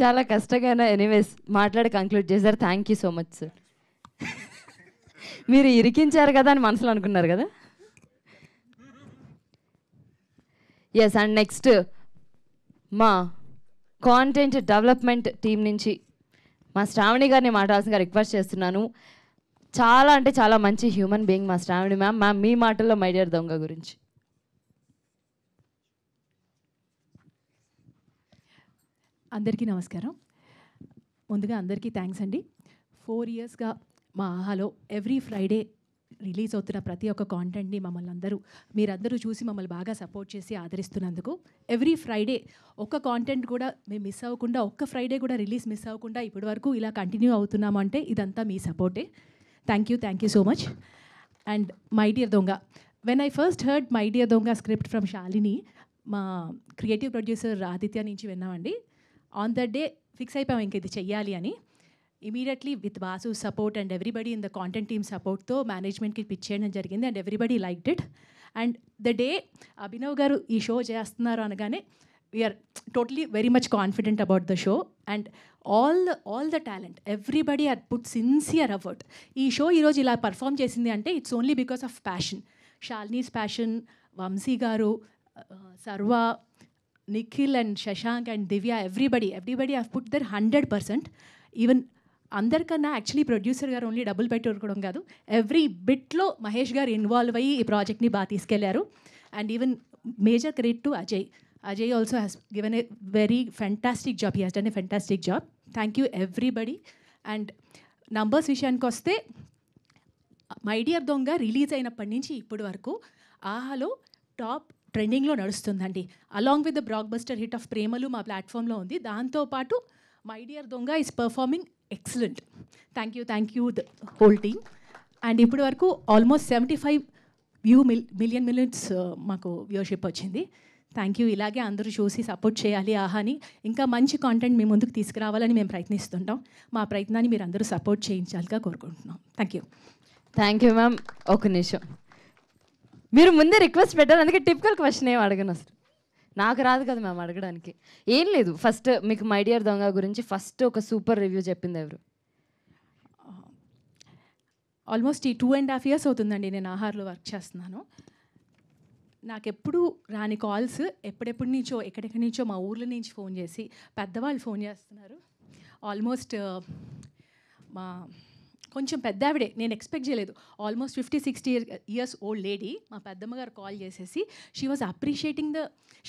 చాలా కష్టంగా ఎనీవేస్ మాట్లాడి కంక్లూడ్ చేశారు. Thank you so much sir. మీరు ఇరికించారు కదా అని మనసులో అనుకున్నారు కదా. ఎస్, అండ్ నెక్స్ట్ మా కాంటెంట్ డెవలప్మెంట్ టీం నుంచి మా శ్రావణి గారిని మాట్లాడాల్సిందిగా రిక్వెస్ట్ చేస్తున్నాను. చాలా అంటే చాలా మంచి హ్యూమన్ బీయింగ్ మా శ్రావణి మ్యామ్. మీ మాటల్లో మై డియర్ దొంగ గురించి. అందరికీ నమస్కారం. ముందుగా అందరికీ థ్యాంక్స్ అండి. 4 ఇయర్స్గా మా ఆహాలో ఎవ్రీ ఫ్రైడే రిలీజ్ అవుతున్న ప్రతి ఒక్క కాంటెంట్ని మీరందరూ చూసి మమ్మల్ని బాగా సపోర్ట్ చేసి ఆదరిస్తున్నందుకు, ఎవ్రీ ఫ్రైడే ఒక్క కాంటెంట్ కూడా మేము మిస్ అవ్వకుండా, ఒక్క ఫ్రైడే కూడా రిలీజ్ మిస్ అవ్వకుండా ఇప్పటి వరకు ఇలా కంటిన్యూ అవుతున్నాము అంటే ఇదంతా మీ సపోర్టే. Thank you so much. And my dear Donga, when I first heard my dear Donga script from Shalini, మా క్రియేటివ్ ప్రొడ్యూసర్ ఆదిత్య నుంచి విన్నామండి. ఆన్ దట్ డే ఫిక్స్ అయిపోయాం ఇంక ఇది చెయ్యాలి అని. Immediately with Vasu support and everybody in the content team సపోర్ట్తో మేనేజ్మెంట్కి పిచ్ చేయడం జరిగింది and everybody liked it. And the day Abhinav గారు ఈ షో చేస్తున్నారు అనగానే we are totally very much confident about the show and all the talent everybody are put sincere effort. ఈ show ఈరోజు ఇలా పర్ఫామ్ చేసింది అంటే it's only because of passion. Shalini's passion, Vamsi గారు, Sarva, Nikhil and Shashank and Divya, everybody have put their 100%. Even అందరికన్నా actually producer గారు only డబ్బులు పెట్టి ఉరకడం కాదు, ఎవ్రీ బిట్లో మహేష్ గారు ఇన్వాల్వ్ అయ్యి ఈ ప్రాజెక్ట్ని బాగా తీసుకెళ్లారు. And even major credit to Ajay also has given a very fantastic job. He has done a fantastic job. Thank you everybody. And numbers విషయానికి వస్తే, మై డియర్ దొంగ రిలీజ్ అయినప్పటి నుంచి ఇప్పటి వరకు ఆహాలో టాప్ ట్రెండింగ్లో నడుస్తుందండి. అలాంగ్ విత్ ద బ్లాక్ బస్టర్ హిట్ ఆఫ్ ప్రేమలు మా ప్లాట్ఫామ్లో ఉంది. దాంతోపాటు my dear Donga is performing excellent. Thank you the whole team. And ఇప్పటి వరకు ఆల్మోస్ట్ 75 మిలియన్స్ మాకు వ్యూవర్షిప్ వచ్చింది. Thank you. ఇలాగే అందరూ చూసి సపోర్ట్ చేయాలి ఆహాని. ఇంకా మంచి కాంటెంట్ మీ ముందుకు తీసుకురావాలని మేము ప్రయత్నిస్తుంటాం. మా ప్రయత్నాన్ని మీరు అందరూ సపోర్ట్ చేయించాలిగా కోరుకుంటున్నాం. Thank you ma'am. ఒక నిమిషం, మీరు ముందే రిక్వెస్ట్ పెట్టారు, అందుకే టిపికల్ క్వశ్చన్ ఏం అడగను. అసలు నాకు రాదు కదా మ్యామ్ అడగడానికి. ఏం లేదు, ఫస్ట్ మీకు మై డియర్ దొంగ గురించి ఫస్ట్ ఒక సూపర్ రివ్యూ చెప్పింది ఎవరు? ఆల్మోస్ట్ ఈ 2.5 years అవుతుందండి నేను ఆహార్లో వర్క్ చేస్తున్నాను. నాకెప్పుడు రాని కాల్స్ ఎప్పుడెప్పటి నుంచో ఎక్కడెక్కడి నుంచో మా ఊర్ల నుంచి ఫోన్ చేసి పెద్దవాళ్ళు ఫోన్ చేస్తున్నారు. ఆల్మోస్ట్ మా కొంచెం పెద్ద ఆవిడే, నేను ఎక్స్పెక్ట్ చేయలేదు. ఆల్మోస్ట్ 50-60 years ఓల్డ్ లేడీ మా పెద్దమ్మ గారు కాల్ చేసేసి she was appreciating the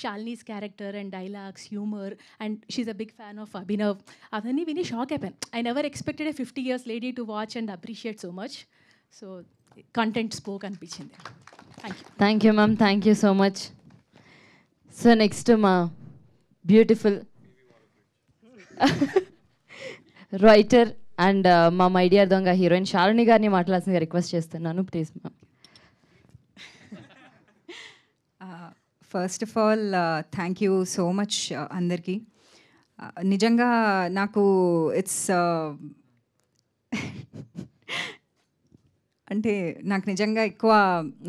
Shalini's character and dialogues, humour, and she's a big fan of Abhinav. అవన్నీ విని షాక్ అయిపోయాను. I never expected a 50 years lady to watch and appreciate so much. So content spoke అనిపించింది. Thank you ma'am. Thank you so much. So next మా beautiful writer and మా my dear Donga heroine Shalini గారిని మాట్లాడాల్సిందిగా request చేస్తున్నాను, please ma'am. First of all thank you so much అందరికీ. నిజంగా నాకు it's అంటే నాకు నిజంగా ఎక్కువ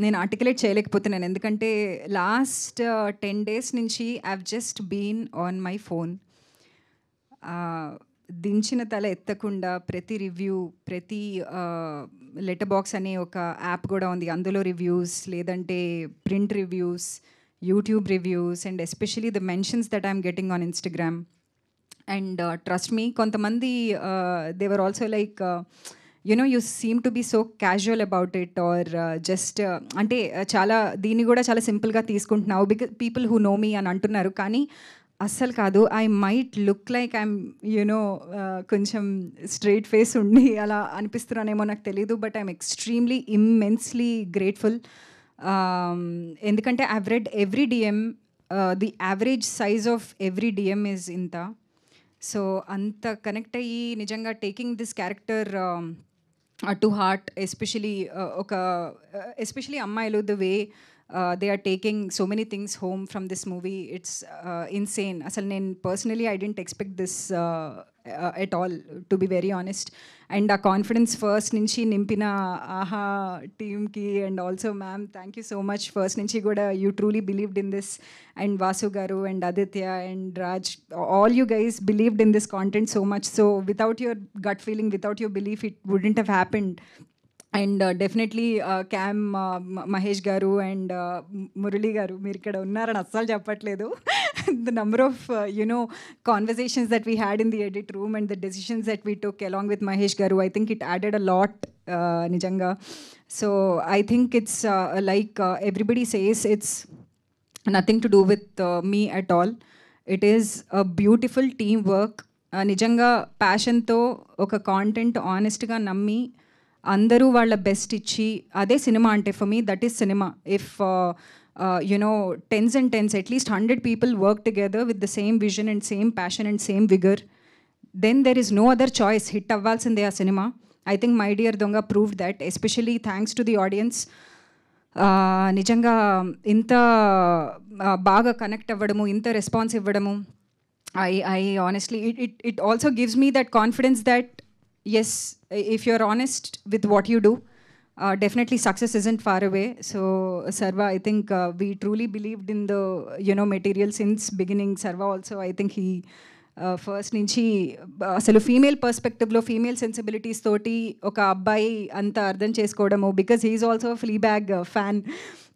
నేను ఆర్టికులేట్ చేయలేకపోతున్నాను. ఎందుకంటే లాస్ట్ 10 days నుంచి I have just been on my phone. దించిన తల ఎత్తకుండా ప్రతి రివ్యూ, ప్రతి లెటర్ బాక్స్ అనే ఒక యాప్ కూడా ఉంది, అందులో రివ్యూస్, లేదంటే print reviews, YouTube reviews, and especially the mentions that I'm getting on Instagram. And trust me, కొంతమంది they were also like you seem to be so casual about it, or just అంటే చాలా దీన్ని కూడా చాలా సింపుల్గా తీసుకుంటున్నావు because people who know me అని అంటున్నారు. కానీ అస్సలు కాదు. I might look like I'm కొంచెం స్ట్రైట్ ఫేస్ ఉండి అలా అనిపిస్తున్నానేమో నాకు తెలీదు. But I'm extremely immensely grateful. ఎందుకంటే I've read every DM. The average size of every DM is ఇంత. సో అంత కనెక్ట్ అయ్యి నిజంగా taking this character to heart, especially అమ్మాయిలు, the way they are taking so many things home from this movie, it's insane. అసలు నేను personally I didn't expect this at all, to be very honest. And ఆ confidence first నుంచి నింపిన ఆహా టీమ్కి and also ma'am, thank you so much. First నుంచి కూడా you truly believed in this. And Vasu గారు and Aditya and Raj, all you guys believed in this content so much. So without your gut feeling, without your belief, it wouldn't have happened. And definitely Cam, Mahesh garu and Murali garu, meer ikkada unnarani assalu cheppatledu. The number of conversations that we had in the edit room and the decisions that we took along with Mahesh garu, I think it added a lot nijanga. So I think it's like everybody says, it's nothing to do with me at all. It is a beautiful team work. నిజంగా ప్యాషన్తో ఒక content ఆనెస్ట్గా నమ్మి అందరూ వాళ్ళ best ఇచ్చి అదే cinema అంటే for me that is cinema. If tens and tens, at least 100 people work together with the same vision and same passion and same vigor, then there is no other choice. Hit avvalsinde aa cinema. I think My Dear Donga proved that, especially thanks to the audience. నిజంగా ఇంత బాగా connect అవ్వడము, ఇంత response ఇవ్వడము, I honestly, it also gives me that confidence that yes, if you're honest with what you do, definitely success isn't far away. So Sarva, I think we truly believed in the material since beginning. Sarva also, I think he first నుంచి అసలు female పర్స్పెక్టివ్లో female sensibilities తోటి ఒక అబ్బాయి అంత అర్థం చేసుకోవడము, because he's also Fleabag fan.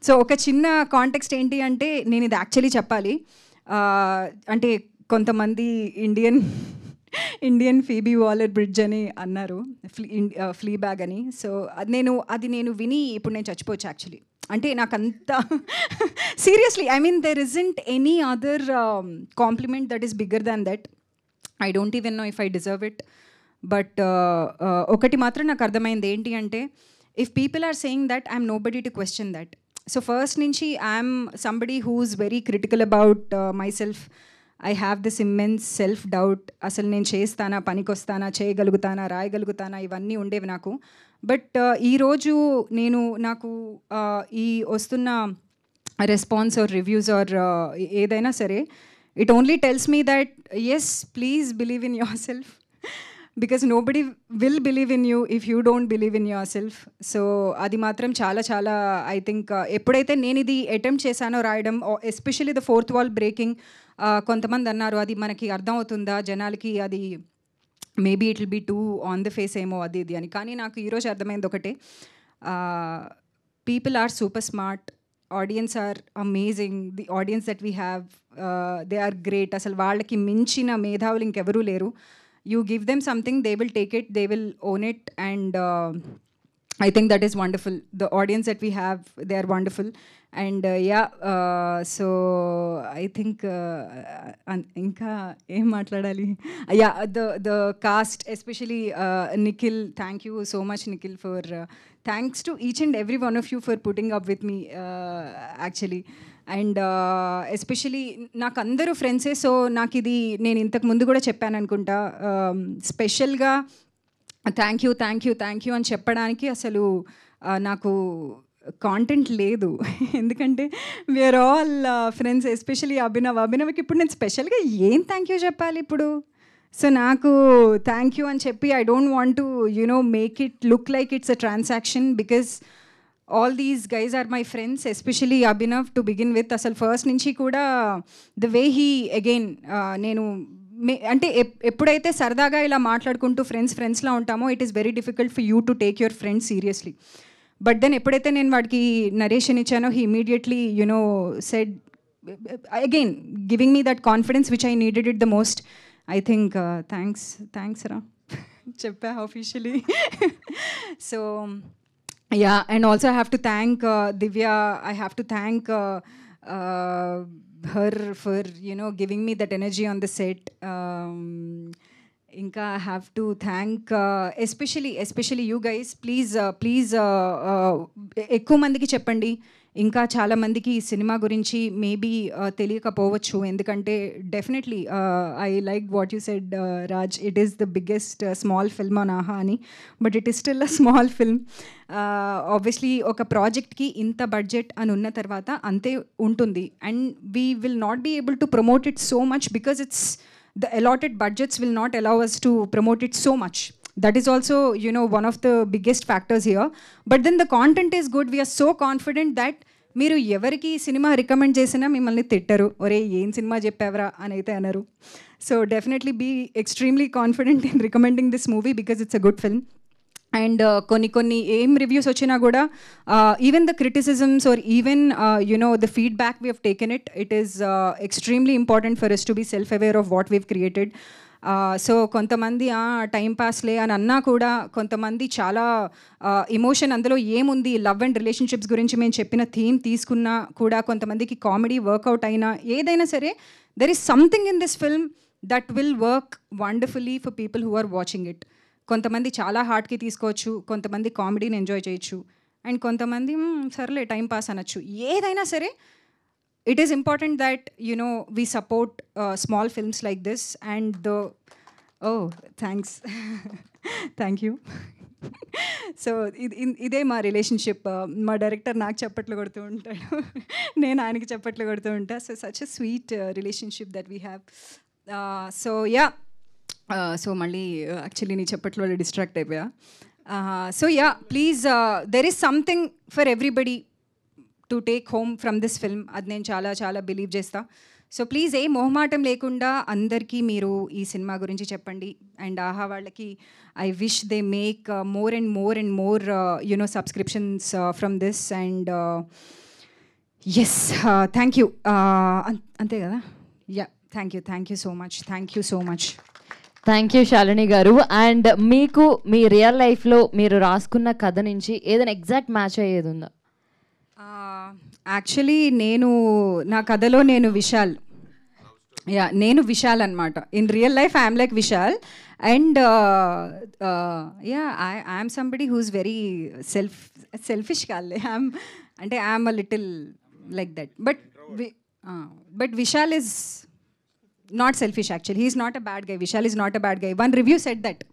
So ఒక చిన్న కాంటెక్స్ట్ ఏంటి అంటే, నేను ఇది యాక్చువల్లీ చెప్పాలి. అంటే కొంతమంది ఇండియన్ ఫీబీ వాలర్ బ్రిడ్జ్ అని అన్నారు, ఫ్లీబ్యాగ్ అని. సో అది నేను విని ఇప్పుడు నేను చచ్చిపోవచ్చు యాక్చువల్లీ. అంటే నాకంత seriously, I mean there isn't any other compliment that is bigger than that. I don't even know if I deserve it. But ఒకటి మాత్రం నాకు అర్థమైంది ఏంటి అంటే, if people are saying that I'm nobody to question that. So first నుంచి I'm somebody who's very critical about myself. I have this immense self doubt. అసలు నేను చేస్తానా, పనికొస్తానా, చేయగలుగుతానా, రాయగలుగుతానా, ఇవన్నీ ఉండేవి నాకు. బట్ ఈరోజు నాకు ఈ వస్తున్న రెస్పాన్స్ ఆర్ రివ్యూస్ ఆర్ ఏదైనా సరే, it only tells me that yes, please believe in yourself, because nobody will believe in you if you don't believe in yourself. So అది మాత్రం చాలా చాలా ఐ థింక్ ఎప్పుడైతే నేను ఇది attempt చేశానో రాయడం, especially the fourth wall breaking, కొంతమంది అన్నారు అది మనకి అర్థం అవుతుందా జనాలకి, అది maybe it will be too on the face ఏమో అది ఇది అని. కానీ నాకు ఈరోజు అర్థమైంది ఒకటే, people are super smart, audience are amazing, the audience that we have they are great. అసలు వాళ్ళకి మించిన మేధావులు ఇంకెవరూ లేరు. You give them something, they will take it, they will own it, and I think that is wonderful. The audience that we have, they are wonderful. And so I think inka em matladali. The cast, especially Nikhil, thank you so much Nikhil for thanks to each and every one of you for putting up with me actually. And especially నాకు అందరూ ఫ్రెండ్సే. So నాకు ఇది నేను ఇంతకు ముందు కూడా చెప్పాను అనుకుంటా, స్పెషల్గా థ్యాంక్ యూ అని చెప్పడానికి అసలు నాకు కాంటెంట్ లేదు. ఎందుకంటే వీఆర్ ఆల్ ఫ్రెండ్స్, ఎస్పెషలీ అభినవ్కి ఇప్పుడు నేను స్పెషల్గా ఏం థ్యాంక్ యూ చెప్పాలి ఇప్పుడు. సో నాకు థ్యాంక్ యూ అని చెప్పి I don't want to make it look like it's a transaction, because all these guys are my friends, especially Abhinav to begin with. అసలు ఫస్ట్ నుంచి కూడా the way he again నేను అంటే ఎప్పుడైతే సరదాగా ఇలా మాట్లాడుకుంటూ ఫ్రెండ్స్లా ఉంటామో, it is very difficult for you to take your friends seriously. But then ఎప్పుడైతే నేను వాడికి నరేషన్ ఇచ్చానో, he immediately said again, giving me that confidence which I needed it the most. I think thanks రా చెప్పా officially. So yeah, and also I have to thank Divya. I have to thank her for giving me that energy on the set. Inka I have to thank especially you guys. Please ఎక్కువ మందికి చెప్పండి, ఇంకా చాలా మందికి ఈ cinema గురించి maybe తెలియకపోవచ్చు. ఎందుకంటే definitely I like what you said Raj, it is the biggest small film on Aha అని, but it is still a small film. Obviously ఒక ప్రాజెక్ట్కి ఇంత బడ్జెట్ అని ఉన్న తర్వాత అంతే ఉంటుంది, and we will not be able to promote it so much because it's the allotted budgets will not allow us to promote it so much. That is also one of the biggest factors here. But then the content is good. We are so confident that మీరు ఎవరికి cinema recommend చేసినా మిమ్మల్ని తిట్టరు, ఒరే ఏం cinema చెప్పావరా అని అయితే అనరు. So definitely be extremely confident in recommending this movie because it's a good film. And కొన్ని ఏం రివ్యూస్ వచ్చినా కూడా, even the criticisms or even the feedback we have taken it is extremely important for us to be self-aware of what we've created. So కొంతమంది time పాస్లే అని అన్నా కూడా కొంతమంది చాలా ఎమోషన్ అందులో ఏముంది లవ్ అండ్ రిలేషన్షిప్స్ గురించి మేము చెప్పిన థీమ్ తీసుకున్నా కూడా కొంతమందికి కామెడీ వర్కౌట్ అయినా ఏదైనా సరే there is something in this film that will work wonderfully for people who are watching it. కొంతమంది చాలా హార్ట్కి తీసుకోవచ్చు, కొంతమంది కామెడీని ఎంజాయ్ చేయొచ్చు, అండ్ కొంతమంది సర్లే టైం పాస్ అనొచ్చు. ఏదైనా సరే it is important that we support small films like this and thanks thank you. So ఇదే మా రిలేషన్షిప్. మా డైరెక్టర్ నాకు చప్పట్లు కొడుతూ ఉంటాడు, నేను ఆయనకి చప్పట్లు కొడుతూ ఉంటా. So such a sweet relationship that we have. So yeah, so మళ్ళీ యాక్చువల్లీ నీ చప్పట్లో వల్ల డిస్ట్రాక్ట్ అయిపోయా. So yeah, please, there is something for everybody to take home from this film. అది నేను చాలా చాలా బిలీవ్ చేస్తా. సో ప్లీజ్ ఏ మొహమాటం లేకుండా అందరికీ మీరు ఈ సినిమా గురించి చెప్పండి. అండ్ ఆహా వాళ్ళకి I wish they make more and more and more subscriptions from this. And yes, thank you. అంతే కదా? Yeah, thank you so much. Thank you Shalini garu. And మీకు మీ రియల్ లైఫ్లో మీరు రాసుకున్న కథ నుంచి ఏదైనా ఎగ్జాక్ట్ మ్యాచ్ అయ్యేది ఉందా? యాక్చువల్లీ నా కథలో నేను విశాల్ అనమాట. In real life I'm like Vishal. And yeah, I'm somebody who's very selfish కాలే. I'm a little like that. But Vishal is not selfish actually. He's not a bad guy. Vishal is not a bad guy. One review said that.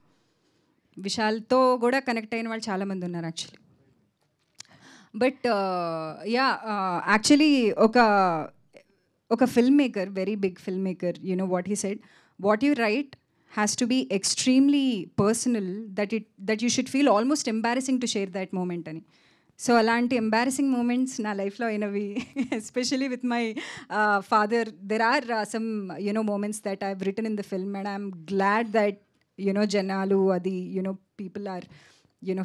విశాల్తో కూడా connect అయిన వాళ్ళు చాలామంది ఉన్నారు actually. But yeah, actually ఒక filmmaker, very big filmmaker, what he said, what you write has to be extremely personal, that you should feel almost embarrassing to share that moment అని. So అలాంటి embarrassing moments నా లైఫ్లో అయినవి, especially with my father. There are some moments that I have written in the film and I'm glad that జనాలు అది people are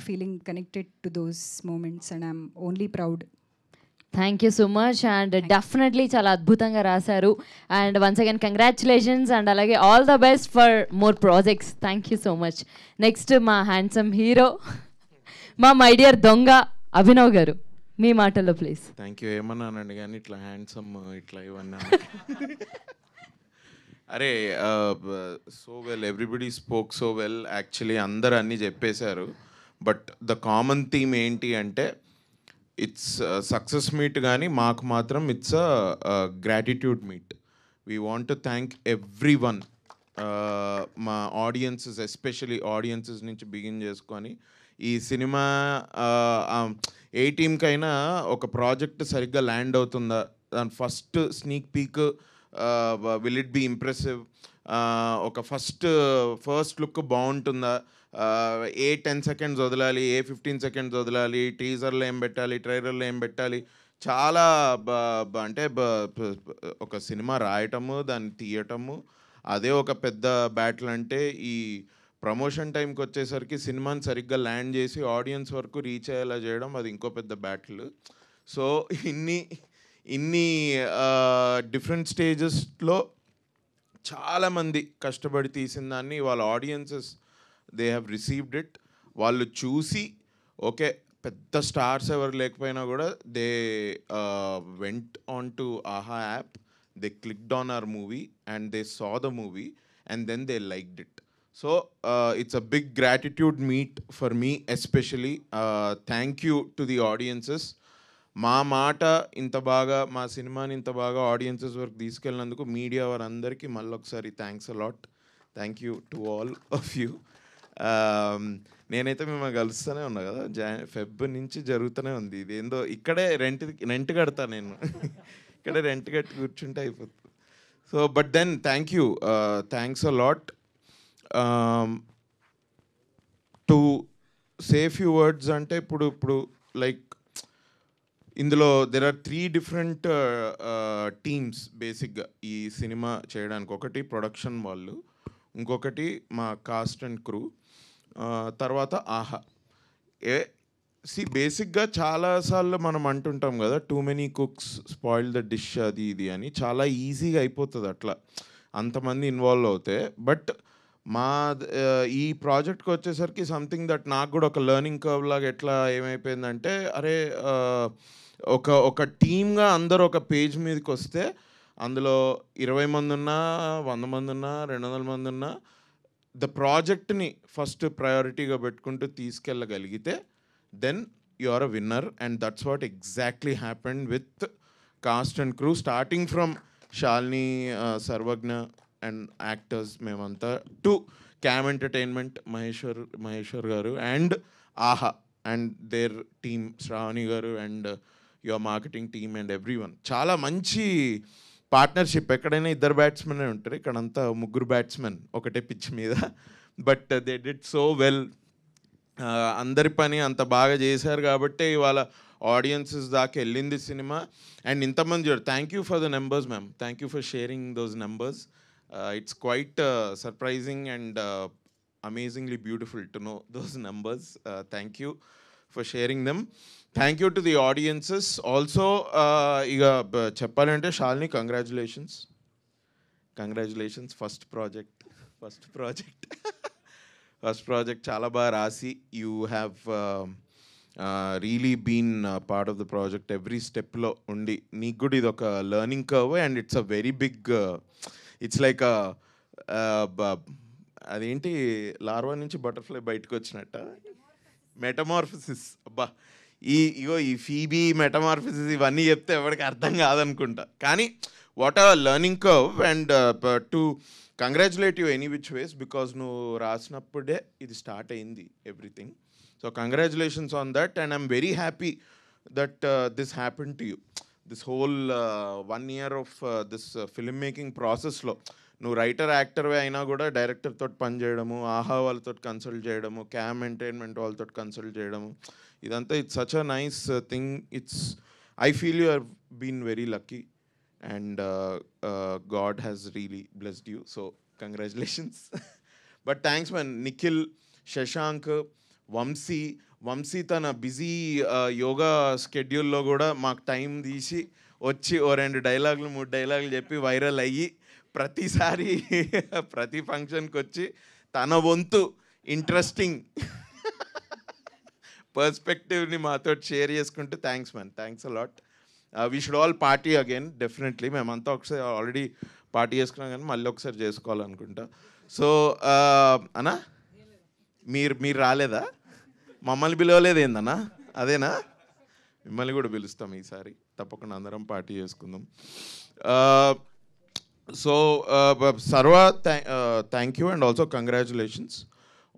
feeling connected to those moments and I'm only proud. Thank you so much. And definitely చాలా అద్భుతంగా రాశారు. And once again congratulations and అలాగే all the best for more projects. Thank you so much. Next మా handsome hero, మా my dear దొంగ అభినవ్ గారు, మీ మాటల్లో please. Thank you. ఏమన్నానండి కానీ ఇట్లా హ్యాండ్సమ్ ఇట్లా ఇవన్నీ. అరే, so well, everybody spoke so well. Actually అందరు అన్నీ చెప్పేశారు. బట్ ద కామన్ థీమ్ ఏంటి అంటే ఇట్స్ సక్సెస్ మీట్, కానీ మాకు మాత్రం it's a gratitude meet. We want to thank every one. మా ఆడియన్సెస్, ఎస్పెషలీ ఆడియన్సెస్ నుంచి బిగిన్ చేసుకొని ఈ సినిమా ఏ టీమ్కైనా ఒక ప్రాజెక్ట్ సరిగ్గా ల్యాండ్ అవుతుందా, దాని first sneak peek will it be impressive, ఒక ఫస్ట్ లుక్ బాగుంటుందా, ఏ 10 seconds వదలాలి, ఏ 15 seconds వదలాలి, టీజర్లో ఏం పెట్టాలి, ట్రైలర్లో ఏం పెట్టాలి, చాలా అంటే ఒక సినిమా రాయటము, దాన్ని తీయటము, అదే ఒక పెద్ద బ్యాటిల్. అంటే ఈ ప్రమోషన్ టైంకి వచ్చేసరికి సినిమాని సరిగ్గా ల్యాండ్ చేసి ఆడియన్స్ వరకు రీచ్ అయ్యేలా చేయడం, అది ఇంకో పెద్ద బ్యాటిల్. సో ఇన్ని డిఫరెంట్ స్టేజెస్లో చాలామంది కష్టపడి తీసిన దాన్ని వాళ్ళ audiences they have received it. వాళ్ళు చూసి ఓకే, పెద్ద స్టార్స్ ఎవరు లేకపోయినా కూడా they went on to Aha app, they clicked on our movie and they saw the movie and then they liked it. So it's a big gratitude meet for me especially. Thank you to the audiences. మా మాట ఇంత బాగా, మా సినిమాని ఇంత బాగా audiences వరకు తీసుకెళ్ళినందుకు media వారందరికీ మళ్ళొకసారి thanks a lot. Thank you to all of you. నేనైతే మిమ్మల్ని కలుస్తూనే ఉన్నా కదా, ఫెబ్ నుంచి జరుగుతూనే ఉంది. ఇది ఏందో ఇక్కడే రెంట్ కడతా నేను, ఇక్కడే రెంట్ కట్టి కూర్చుంటే అయిపోతుంది. So but then thanks a lot. To say few words అంటే ఇప్పుడు లైక్ ఇందులో దెర్ ఆర్ 3 different టీమ్స్ బేసిక్గా ఈ సినిమా చేయడానికి. ఒకటి ప్రొడక్షన్ వాళ్ళు, ఇంకొకటి మా కాస్ట్ అండ్ క్రూ, తర్వాత ఆహా. బేసిక్గా చాలాసార్లు మనం అంటుంటాం కదా, too many cooks spoil the dish, అది ఇది అని. చాలా ఈజీగా అయిపోతుంది అట్లా అంతమంది ఇన్వాల్వ్ అవుతే. బట్ ఈ ప్రాజెక్ట్కి వచ్చేసరికి సంథింగ్ దట్ నాకు కూడా ఒక లెర్నింగ్ కర్వ్ లాగా ఎట్లా ఏమైపోయిందంటే, అరే ఒక టీమ్గా అందరూ ఒక పేజ్ మీదకి వస్తే అందులో 20 మంది ఉన్నా, 100 మంది ఉన్నా, 200 మంది ఉన్నా, ద ప్రాజెక్ట్ని ఫస్ట్ ప్రయారిటీగా పెట్టుకుంటూ తీసుకెళ్ళగలిగితే then you are a winner. And that's what exactly happened with cast and crew, starting from Shalini, Sarvagna and actors మేమంతా, టు క్యామ్ ఎంటర్టైన్మెంట్ మహేశ్వర్ గారు and Aha and their team, Shravani గారు and your marketing team and everyone. చాలా మంచి partnership. ఎక్కడైనా ఇద్దరు batsmen ఉంటారు, ఇక్కడంతా ముగ్గురు బ్యాట్స్మెన్ ఒకటే పిచ్ మీద. But they did so well. అందరి పని అంత బాగా చేశారు కాబట్టి ఇవాళ ఆడియన్సెస్ దాకా వెళ్ళింది సినిమా. అండ్ ఇంతమంది చూడు, thank you for the numbers ma'am, thank you for sharing those numbers. It's quite surprising and amazingly beautiful to know those numbers. Thank you for sharing them. Thank you to the audiences. Also, cheppalante Shalini, congratulations. Congratulations, first project. First project chala ba rasi. You have really been part of the project every step lo undi. Neeku kuda idoka learning curve and it's a very big it's like అదేంటి larva నుంచి butterfly బయటకు వచ్చినట్ట, metamorphosis. అబ్బా, ఈ Phoebe metamorphosis ఇవన్నీ చెప్తే ఎవరికి అర్థం కాదనుకుంటా. కానీ what are learning curve. And to congratulate you any which ways, because నువ్వు రాసినప్పుడే ఇది స్టార్ట్ అయింది everything. So congratulations on that. And I'm very happy that this happen to you. This whole 1 year of this film making ప్రాసెస్లో నువ్వు writer యాక్టర్వే అయినా కూడా డైరెక్టర్తో పనిచేయడము, ఆహా వాళ్ళతో కన్సల్ట్ చేయడము, క్యామ్ ఎంటర్టైన్మెంట్ వాళ్ళతో కన్సల్ట్ చేయడము, ఇదంతా it's such a nice thing. I feel you are been very lucky and god has really blessed you. So congratulations. But thanks man, Nikhil, Shashank, Vamshi తన బిజీ యోగా స్కెడ్యూల్లో కూడా మాకు టైం తీసి వచ్చి 2 డైలాగులు 3 డైలాగులు చెప్పి వైరల్ అయ్యి ప్రతిసారి ప్రతి ఫంక్షన్కి వచ్చి తన వంతు ఇంట్రెస్టింగ్ పర్స్పెక్టివ్ని మాతో షేర్ చేసుకుంటూ thanks man, thanks a lot. We should all party again definitely. మేమంతా ఒకసారి ఆల్రెడీ పార్టీ చేసుకున్నాం కానీ మళ్ళీ ఒకసారి చేసుకోవాలనుకుంటా. సో అన్నా మీరు రాలేదా? మమ్మల్ని పిలవలేదు ఏందన్నా? అదేనా? మిమ్మల్ని కూడా పిలుస్తాం ఈసారి, తప్పకుండా అందరం పార్టీ చేసుకుందాం. So Sarva, thank you and also congratulations,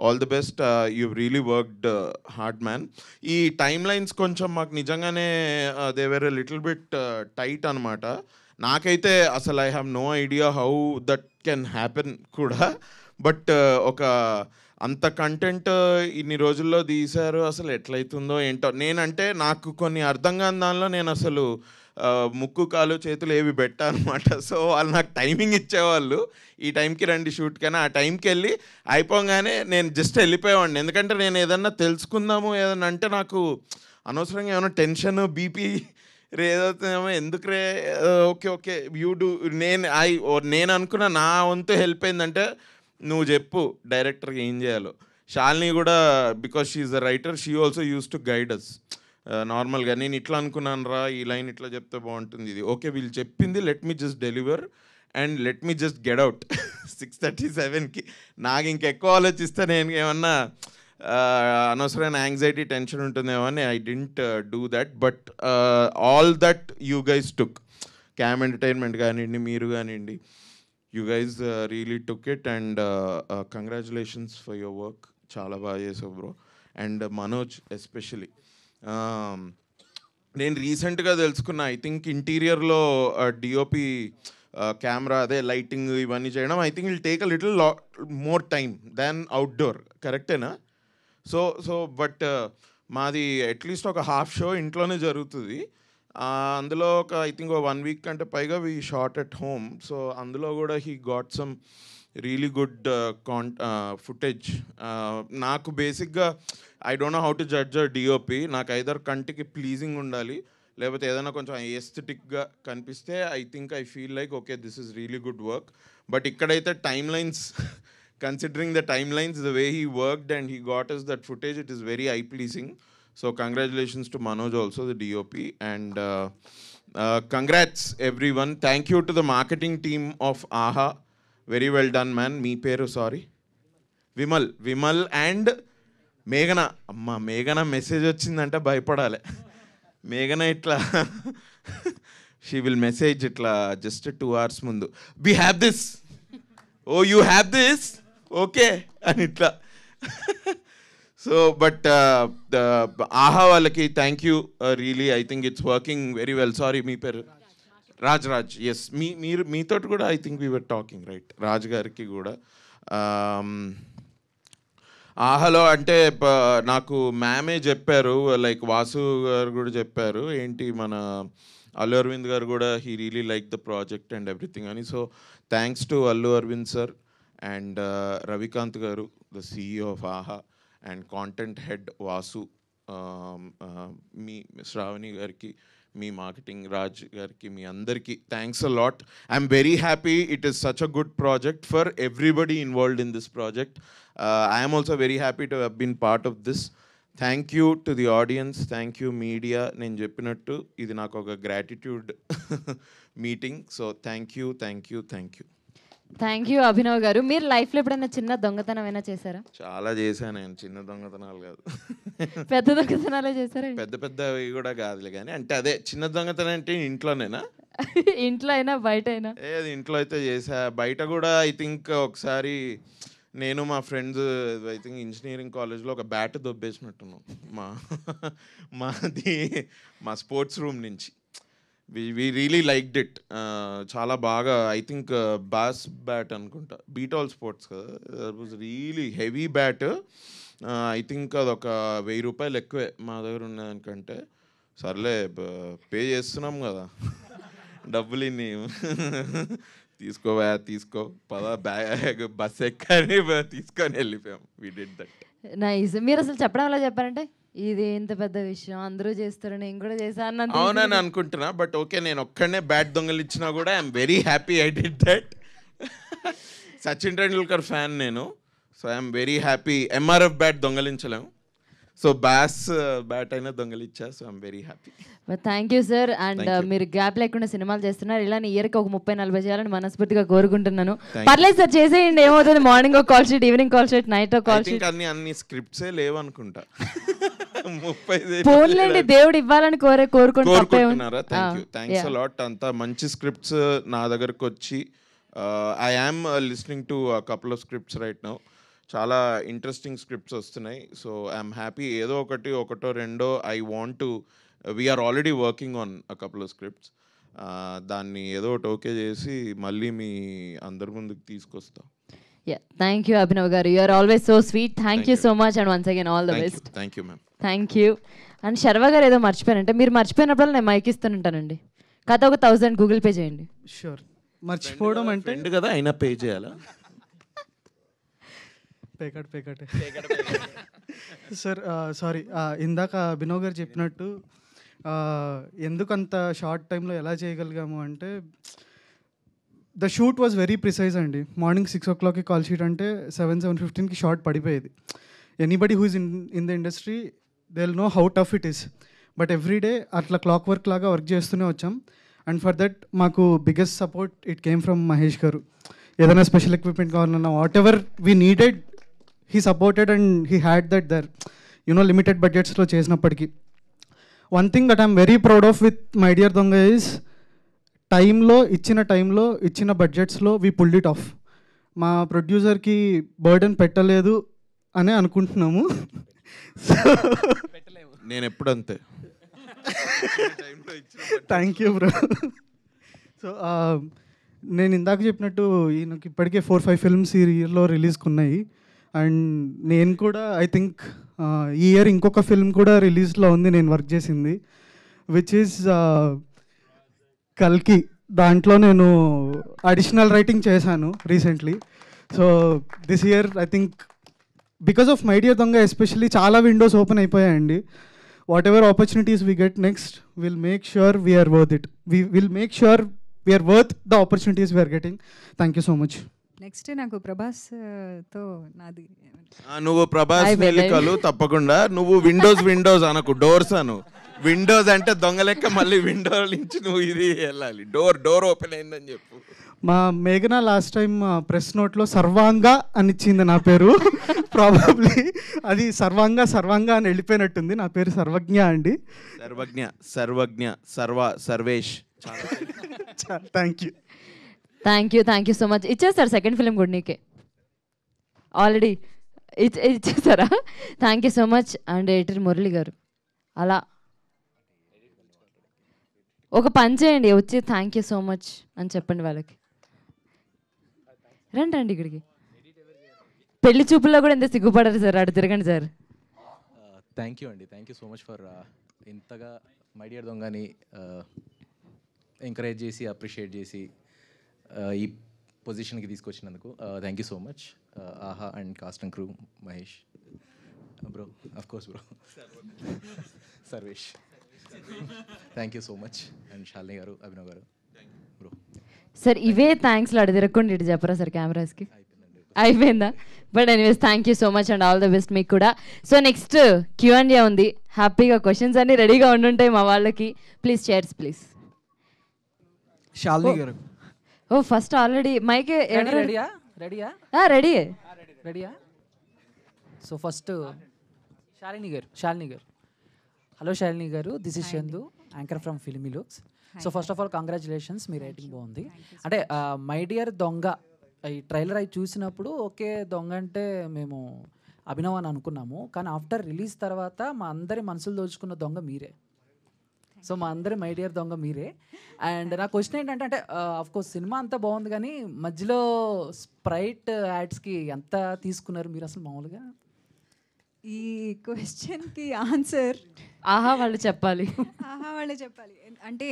all the best. You really worked hard man. ఈ టైమ్ లైన్స్ కొంచెం మాకు నిజంగానే they were a little bit tight అనమాట. నాకైతే అసలు I have no idea how that can happen కూడా. But ఒక అంత కంటెంట్ ఇన్ని రోజుల్లో తీశారు, అసలు ఎట్లయితుందో ఏంటో. నేనంటే నాకు కొన్ని అర్థం కాని దానిలో నేను అసలు ముక్కు కాలు చేతులు ఏవి పెట్టా అనమాట. సో వాళ్ళు నాకు టైమింగ్ ఇచ్చేవాళ్ళు, ఈ టైంకి రండి షూట్కి అని. ఆ టైంకి వెళ్ళి అయిపోగానే నేను జస్ట్ వెళ్ళిపోయేవాడిని. ఎందుకంటే నేను ఏదన్నా తెలుసుకుందాము ఏదన్నా అంటే నాకు అనవసరంగా ఏమైనా టెన్షన్, బీపీ ఏదవుతుందేమో, ఎందుకు రే, ఓకే యూ డూ. నేను అనుకున్న నా వంతు హెల్ప్ ఏంటంటే, నువ్వు చెప్పు డైరెక్టర్కి ఏం చేయాలో. శాలిని కూడా, because she is the writer, she also uses to guide us. నార్మల్గా నేను ఇట్లా అనుకున్నాను రా, ఈ లైన్ ఇట్లా చెప్తే బాగుంటుంది, ఇది ఓకే వీళ్ళు చెప్పింది, let me just deliver and let me just get out 6:37కి. నాకు ఇంకెక్కువ ఆలోచిస్తే నేను ఏమన్నా అనవసరమైన యాంగ్జైటీ టెన్షన్ ఉంటుందేమో అని I didn't do that. But all that you guys took, cam entertainment కానివ్వండి, మీరు కానివ్వండి, you guys really took it and congratulations for your work. చాలా బాగా చేసావు బ్రో. అండ్ మనోజ్ ఎస్పెషలీ, నేను రీసెంట్గా తెలుసుకున్నా, ఐ థింక్ ఇంటీరియర్లో డిఓపి కెమెరా అదే లైటింగ్ ఇవన్నీ చేయడం I think will take a little more time than outdoor, కరెక్టేనా? సో బట్ మాది అట్లీస్ట్ ఒక హాఫ్ షో ఇంట్లోనే జరుగుతుంది. అందులో ఒక ఐ థింక్ 1 week కంటే పైగా we shot at home. So అందులో కూడా he got some really good footage. నాకు బేసిక్గా I don't know how to judge a DOP. నాకు ఐదర్ కంటికి ప్లీజింగ్ ఉండాలి, లేకపోతే ఏదైనా కొంచెం ఎస్థెటిక్గా కనిపిస్తే I think I feel like okay this is really good work. But ఇక్కడైతే timelines considering the timelines, the way he worked and he got us that footage, it is very eye-pleasing. So congratulations to Manoj also, the DOP, and congrats everyone. Thank you to the marketing team of AHA. Very well done, man. Me peru, sorry. Vimal and Meghana. Amma, Meghana message వచ్చిందంటే భయపడాలి. Meghana itla she will message itla just 2 hours ముందు. We have this. Oh, you have this? Okay. And itla. So, but AHA వాళ్ళకి thank you. Really, I think it's working very well. Sorry, మీ పేరు Raj. Yes, మీతో కూడా I think we were talking, right? Raj గారికి కూడా. ఆహాలో అంటే నాకు మ్యామే చెప్పారు, లైక్ వాసు గారు కూడా చెప్పారు, ఏంటి మన అల్లు అరవింద్ గారు కూడా he really like the project and everything అని. So thanks to Allu Aravind sir and Ravikanth గారు, the CEO of Aha, and content head Vasu, మీ శ్రావణి గారికి, మీ మార్కెటింగ్ రాజ్ గారికి, మీ అందరికీ thanks a lot. I'm very happy. It is such a good project for everybody involved in this project. I'm also very happy to have been part of this. Thank you to the audience, thank you media. నేను చెప్పినట్టు ఇది నాకు ఒక gratitude meeting. So thank you. Thank you Abhinav గారు. మీరు లైఫ్లో ఎప్పుడైనా చిన్న దొంగతనం అయినా చేశారా? చాలా చేశాను నేను. చిన్న దొంగతనాలు కాదు, పెద్ద దొంగతనాలే చేశారా? పెద్దవి కూడా కాదులే కానీ, అంటే అదే చిన్న దొంగతనం అంటే ఇంట్లోనేనా? ఇంట్లో అయినా బయట అయినా? అది ఇంట్లో అయితే చేసా. బయట కూడా ఐ థింక్ ఒకసారి నేను మా ఫ్రెండ్స్ ఐ థింక్ ఇంజనీరింగ్ కాలేజ్లో ఒక బ్యాట్ దొబ్బేసినట్టున్నాం మా స్పోర్ట్స్ రూమ్ నుంచి. We really liked it. చాలా బాగా, ఐ థింక్ బాస్ బ్యాట్ అనుకుంటా, బీటాల్ స్పోర్ట్స్ కదా, that was really heavy bat. I think అదొక 1000 రూపాయలు ఎక్కువే మా దగ్గర ఉన్నదానికంటే. సర్లే పే చేస్తున్నాం కదా, డబ్బులు ఇన్ని తీసుకో పద, బ్యాగ్ బస్ ఎక్కని తీసుకొని వెళ్ళిపోయాం. We did that. నైస్. మీరు అసలు చెప్పడం ఎలా చెప్పారంటే ఇది ఎంత పెద్ద విషయం, అందరూ చేస్తారు, నేను కూడా చేశాను అవునని అనుకుంటున్నా. బట్ ఓకే, నేను ఒక్కడనే బ్యాట్ దొంగలిచ్చినా కూడా I'm very happy I did that. Sachin Tendulkar fan నేను. So I'm very happy. MRF bat దొంగలించలేము, సో బాస్ బ్యాట్ అయినా దొంగలిచ్చా. So I'm very happy. Thank you sir. And మీరు గ్యాప్ లేకుండా సినిమాలు చేస్తున్నారు. ఇలానే ఇయర్కి ఒక 30-40 చేయాలని మనస్ఫూర్తిగా కోరుకుంటున్నాను. పర్లేదు సార్, చేసేయండి. ఏమవుతుంది, మార్నింగ్ ఒక call sheet, evening call sheet, night ఒక కాల్ షీట్. అన్ని స్క్రిప్ట్సే లేవనుకుంటా. 30 ఫోన్లేండి, దేవుడు ఇవ్వాలని కోరుకుంటున్నారా? Thanks a lot. అంతా మంచి స్క్రిప్ట్స్ నా దగ్గరకు వచ్చి, I am listening to couple of scripts right now. చాలా ఇంట్రెస్టింగ్ స్క్రిప్ట్స్ వస్తున్నాయి. So I'm happy. ఏదో ఒకటో రెండో I want to, we're already working on a couple of scripts. దాన్ని ఏదో ఒకటి ఓకే చేసి మళ్ళీ మీ అందరి ముందుకు తీసుకొస్తాం. థ్యాంక్ యూ అభినవ్ గారు. You are always so sweet. Thank you so much and once again all the best. Thank you ma'am. Thank you. And Sharva గారు ఏదో మర్చిపోయారంటే, మీరు మర్చిపోయినప్పుడు నేను మైక్ ఇస్తుంటానండి. కథ ఒక 1000 గూగుల్ పే చేయండి. షూర్. మర్చిపోవడం అంటే కదా, అయినా పే చేయాలా? పేకట్ సార్. సారీ, ఇందాక అభినవ్ గారు చెప్పినట్టు ఎందుకంత షార్ట్ టైంలో ఎలా చేయగలిగాము అంటే, the shoot was very precise అండి. మార్నింగ్ 6 o'clockకి కాల్ షీట్ అంటే 7:15కి షార్ట్ పడిపోయేది. Anybody who is in the industry they will know how tough it is. But every day అట్లా క్లాక్ వర్క్ లాగా వర్క్ చేస్తూనే వచ్చాం. అండ్ ఫర్ దట్ మాకు biggest support it came from Mahesh గారు. ఏదైనా స్పెషల్ ఎక్విప్మెంట్ కావాలన్నా whatever we needed he supported and he had that there, limited budgets లో చేసినప్పటికీ. One thing that I'm very proud of with My Dear Donga is టైంలో ఇచ్చిన బడ్జెట్స్లో we pulled it off. మా ప్రొడ్యూసర్కి burden పెట్టలేదు అనే అనుకుంటున్నాము. నేను ఎప్పుడు అంతే. Thank you bro. సో నేను ఇందాక చెప్పినట్టు ఈయనకి ఇప్పటికే 4-5 ఫిల్మ్స్ ఈ ఇయర్లో రిలీజ్కి ఉన్నాయి. అండ్ నేను కూడా ఐ థింక్ ఈ ఇయర్ ఇంకొక ఫిల్మ్ కూడా రిలీజ్లో ఉంది నేను వర్క్ చేసింది, విచ్ ఈజ్ కల్కి. దాంట్లో నేను అడిషనల్ రైటింగ్ చేశాను recently. So this year I think because of my dear Donga especially చాలా విండోస్ ఓపెన్ అయిపోయాయండి. Whatever opportunities we get next will make sure we're worth it. Will make sure we're worth the opportunities we're getting. Thank you so much. Next నాకు ప్రభాస్ తో నాది నువ్వు Prabhas Hi, వెళ్ళి baby. కలు తప్పకుండా. నువ్వు విండోస్ అనకు, డోర్స్ అను. విండోస్ అంటే దొంగ లెక్క మళ్ళీ విండో నుంచి నువ్వు ఇది వెళ్ళాలి. డోర్ ఓపెన్ అయిందని చెప్పు. మా మేఘన లాస్ట్ టైం ప్రెస్ నోట్లో సర్వాంగ అని ఇచ్చింది నా పేరు. ప్రాబబ్లీ అది సర్వాంగ అని వెళ్ళిపోయినట్టుంది. నా పేరు సర్వజ్ఞ అండి. Sarvagna Sarvesh. Thank you. Thank you so much. ఇచ్చేస్తారు సెకండ్ ఫిలిం కూడా నీకే ఆల్రెడీ ఇచ్చేస్తారా? Thank you so much. And editor Murali గారు అలా ఒక పని చేయండి, వచ్చి థ్యాంక్ యూ సో మచ్ అని చెప్పండి వాళ్ళకి. రండి ఇక్కడికి. పెళ్లి చూపుల్లో కూడా ఎంత సిగ్గుపడారు సార్, అటు తిరగండి సార్. థ్యాంక్ యూ అండి, thank you so much for ఇంతగా మై డియర్ దొంగని ఎంకరేజ్ చేసి అప్రిషియేట్ చేసి ఈ పొజిషన్కి తీసుకొచ్చినందుకు థ్యాంక్ యూ సో మచ్. ఆహా and cost and crew, Mahesh bro, of course bro, Sarvesh, thank you so much. And Shalini గారు, అభినవ్ గారు బ్రో. సార్ ఇవే థ్యాంక్స్లో అటు తిరగకుండా ఇటు చెప్పరా సార్ కెమెరాస్కి? అయిపోయిందా? But anyways thank you so much and all the best మీకు కూడా. సో నెక్స్ట్ Q&A ఉంది. హ్యాపీగా క్వశ్చన్స్ అన్నీ రెడీగా ఉండుంటాయి మా వాళ్ళకి. Please chairs please. శాలిని గారు. ఓ ఫస్ట్ ఆల్రెడీ మైక్ రెడీయా? సో ఫస్ట్ శాలిని గారు. హలో శాలిని గారు, this is Chandu, anchor from Filmy Looks. So first of all congratulations, మీ రేటింగ్ బాగుంది. అంటే మై డియర్ దొంగ ఈ ట్రైలర్ అయి చూసినప్పుడు ఓకే దొంగ అంటే మేము అభినవ్ అని అనుకున్నాము, కానీ ఆఫ్టర్ రిలీజ్ తర్వాత మా అందరి మనసులు దోచుకున్న దొంగ మీరే. సో మా అందరి మై డియర్ దొంగ మీరే. అండ్ నా క్వశ్చన్ ఏంటంటే, అంటే కోర్స్ సినిమా అంతా బాగుంది, కానీ మధ్యలో స్ప్రైట్ యాడ్స్కి ఎంత తీసుకున్నారు మీరు అసలు మామూలుగా? ఈ క్వశ్చన్కి ఆన్సర్ ఆహా వాళ్ళు చెప్పాలి. అంటే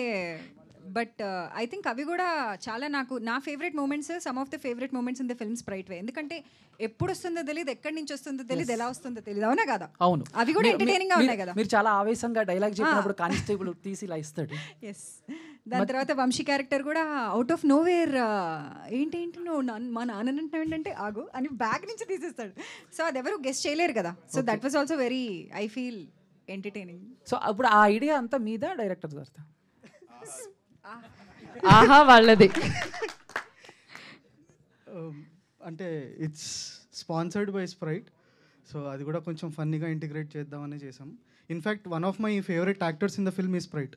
బట్ ఐ థింక్ అవి కూడా చాలా నా favourite moments, some of the favourite moments in the film Sprite way. ఎందుకంటే ఎప్పుడు వస్తుందో తెలియదు, ఎక్కడి నుంచి వస్తుందో తెలియదు, ఎలా వస్తుందో తెలియదు. అవునా కదా? అవును, అవి కూడా ఎంటర్టైనింగ్ గా ఉన్నాయి కదా. మీరు చాలా ఆవేశంగా డైలాగ్ చెప్పినప్పుడు కానిస్టేబుల్ తీసి ఇలా ఇస్తాడు. ఎస్, దాని తర్వాత వంశీ క్యారెక్టర్ కూడా అవుట్ ఆఫ్ నో వేర్ ఏంటి నువ్వు మా నాన్న ఏంటంటే ఆగు అని బ్యాగ్ నుంచి తీసేస్తాడు. సో అది ఎవరు గెస్ట్ చేయలేరు కదా. So that was also very I feel entertaining. So అప్పుడు ఆ ఐడియా అంతా మీద డైరెక్టర్ సార్? ఆహా వాళ్ళది. అంటే it's sponsored by Sprite. So అది కూడా కొంచెం ఫన్నీగా ఇంటిగ్రేట్ చేద్దామని చేసాం. In fact one of my favourite actors in the film ఈ స్ప్రైట్.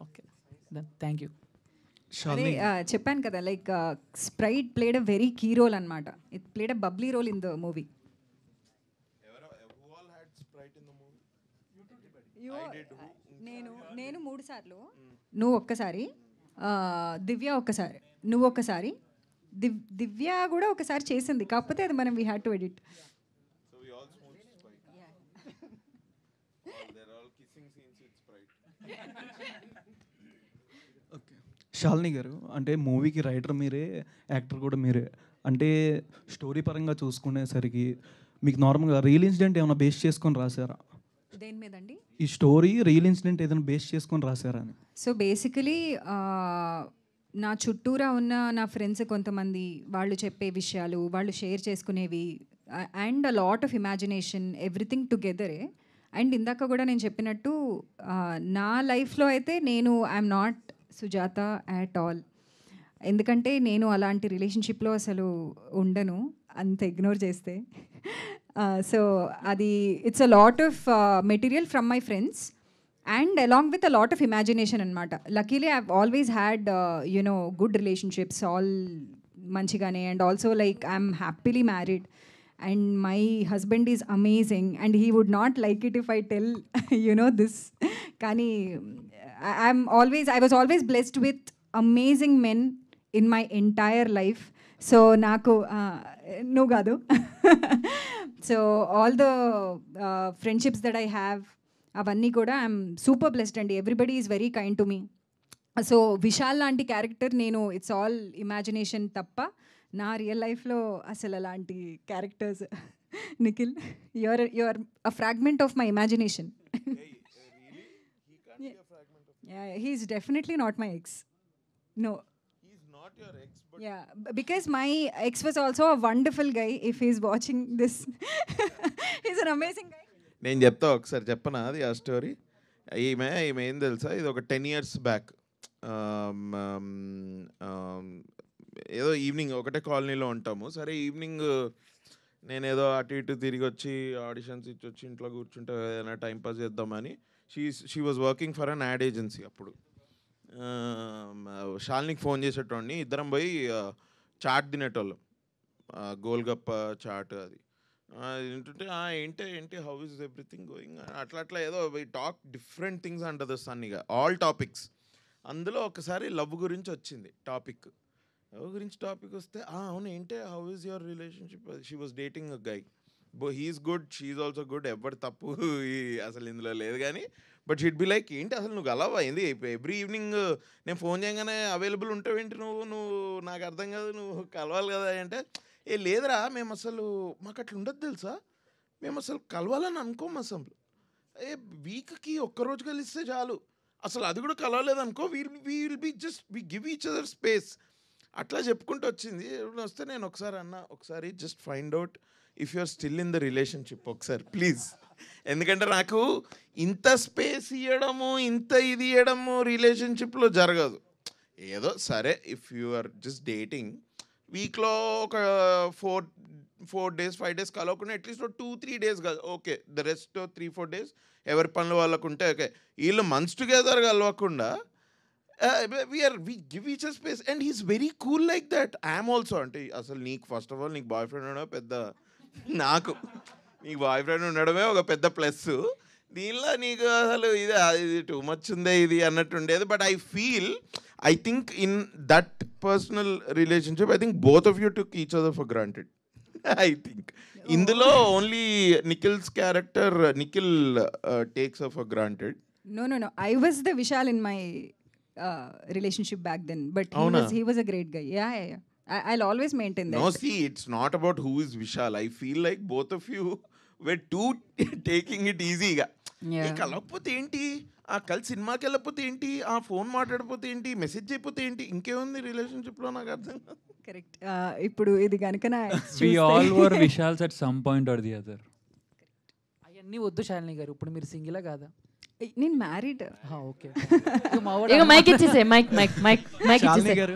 Okay, thank you. చెప్పాను కదా, like Sprite played a very key role అనమాట. It played a bubbly role in the movie. నేను 3 సార్లు, నువ్వు ఒక్కసారి, దివ్య ఒక్కసారి, నువ్వు ఒక్కసారి, దివ్య కూడా ఒకసారి చేసింది, కాకపోతే అది మనం we had to edit. Shalini గారు, అంటే మూవీకి రైటర్ మీరే, యాక్టర్ కూడా మీరే. అంటే స్టోరీ పరంగా చూసుకునేసరికి మీకు నార్మల్గా రియల్ ఇన్సిడెంట్ ఏమైనా బేస్ చేసుకొని రాశారా? దేని మీదండి? ఈ స్టోరీ రియల్ ఇన్సిడెంట్ ఏదైనా బేస్ చేసుకొని రాశారా అని. సో బేసికలీ నా చుట్టూరా ఉన్న నా ఫ్రెండ్స్ కొంతమంది, వాళ్ళు చెప్పే విషయాలు, వాళ్ళు షేర్ చేసుకునేవి, and a lot of imagination, everything టుగెదరే. అండ్ ఇందాక కూడా నేను చెప్పినట్టు నా లైఫ్లో అయితే నేను I'm not Sujatha at all. ఎందుకంటే నేను అలాంటి రిలేషన్షిప్లో అసలు ఉండను, అంత ఇగ్నోర్ చేస్తే. సో అది it's a lot of material from my friends and along with a lot of imagination అనమాట. Luckily I always had good relationships, all మంచిగానే. And also like I'm happily married and my husband is amazing and he would not like it if I tell this. Kani I was always blessed with amazing men in my entire life. So naku no gadu. So all the friendships that I have, avanni kuda I'm super blessed and everybody is very kind to me. So Vishal lanti character nenu, it's all imagination tappa. నా real లైఫ్లో అసలు అలాంటి characters, Nikhil your a fragment of my imagination. He's definitely not my ex. No, Yeah, because my ex was also a wonderful guy. If he's watching this, he's an amazing guy. నేను చెప్తా ఒకసారి చెప్పనా అది ఆ story. ఈమె ఏం తెలుసా, ఇది ఒక 10 years బ్యాక్. ఏదో ఈవినింగ్ ఒకటే కాలనీలో ఉంటాము. సరే ఈవినింగ్ నేను ఏదో అటు ఇటు తిరిగి వచ్చి ఆడిషన్స్ ఇచ్చి వచ్చి ఇంట్లో కూర్చుంటే ఏదైనా టైంపాస్ చేద్దామని she was working for an ad agency. అప్పుడు షాలినికి ఫోన్ చేసేటోడిని, ఇద్దరం పోయి చాట్ తినేటోళ్ళం, గోల్గప్ప చాట్ అది ఏంటంటే ఏంటి హౌ ఇస్ ఎవ్రీథింగ్ గోయింగ్ అట్లా ఏదో talk different things under the sun, ఇక ఆల్ టాపిక్స్. అందులో ఒకసారి లవ్ గురించి వచ్చింది టాపిక్. లవ్ గురించి టాపిక్ వస్తే అవును ఏంటి how is your relationship, she was dating a guy, he's good she's also good, ఎవరి తప్పు అసలు ఇందులో లేదు. కానీ బట్ షీడ్ బి లైక్ ఏంటి అసలు నువ్వు కలవా ఏంది ఎవ్రీ ఈవినింగ్ నేను ఫోన్ చేయగానే అవైలబుల్ ఉంటావేంటి నువ్వు నాకు అర్థం కాదు, నువ్వు కలవాలి కదా అంటే లేదురా మేము అసలు మాకు అట్లా ఉండదు తెలుసా, మేము అసలు కలవాలని అనుకోము, అసలు వీక్కి ఒక్కరోజు కలిస్తే చాలు, అసలు అది కూడా కలవలేదు అనుకో, will be just we give each other space అట్లా చెప్పుకుంటూ వచ్చింది. వస్తే నేను ఒకసారి just find out if you are still in the relationship ఒకసారి ప్లీజ్. ఎందుకంటే నాకు ఇంత స్పేస్ ఇవ్వడము ఇంత ఇది ఇవ్వడము రిలేషన్షిప్లో జరగదు. ఏదో సరే if you are just dating వీక్లో ఒక 4 days 5 days కలవకుండా అట్లీస్ట్ 2-3 days కాదు ఓకే, ద రెస్ట్ 3-4 days ఎవరి పనులు వాళ్ళకు ఉంటే ఓకే. వీళ్ళు మంత్స్ టుగెదర్ కలవకుండా we give each other space and he's very cool like that. I'm also అంటే అసలు నీకు ఫస్ట్ ఆఫ్ ఆల్ నీకు బాయ్ ఫ్రెండ్ ఉండడం పెద్ద, నాకు నీకు బాయ్ ఫ్రెండ్ ఉండడమే ఒక పెద్ద ప్లస్. దీనిలో నీకు అసలు ఇది టూ మచ్ ఉందే ఇది అన్నట్టు ఉండేది. But I think in that personal relationship I think both of you took each other for granted. I think ఇందులో only Nikhil's character Nikhil takes her for granted. No, I was the Vishal in my relationship back then, but he was a great guy. Yeah. I'll always maintain that. No, see, it's not about who is Vishal. I feel like both of you were too taking it easy ga. కలవకపోతే ఏంటి, ఆ కలిసి సినిమాకి వెళ్ళకపోతే ఏంటి, ఆ phone మాట్లాడకపోతే ఏంటి, message చేయకపోతే ఏంటి, ఇంకేముంది రిలేషన్షిప్లో నాకు అర్థం కాదు. కరెక్ట్. ఇప్పుడు ఇది కనుక we all were Vishals at some point or the other. అవన్నీ వద్దు శాలిని గారు, ఇప్పుడు మీరు సింగిలా కాదా? నేను మ్యారీడ్. ఓకే, ఇక మైక్ ఇచ్చేసే మైక్ శాలిని గారు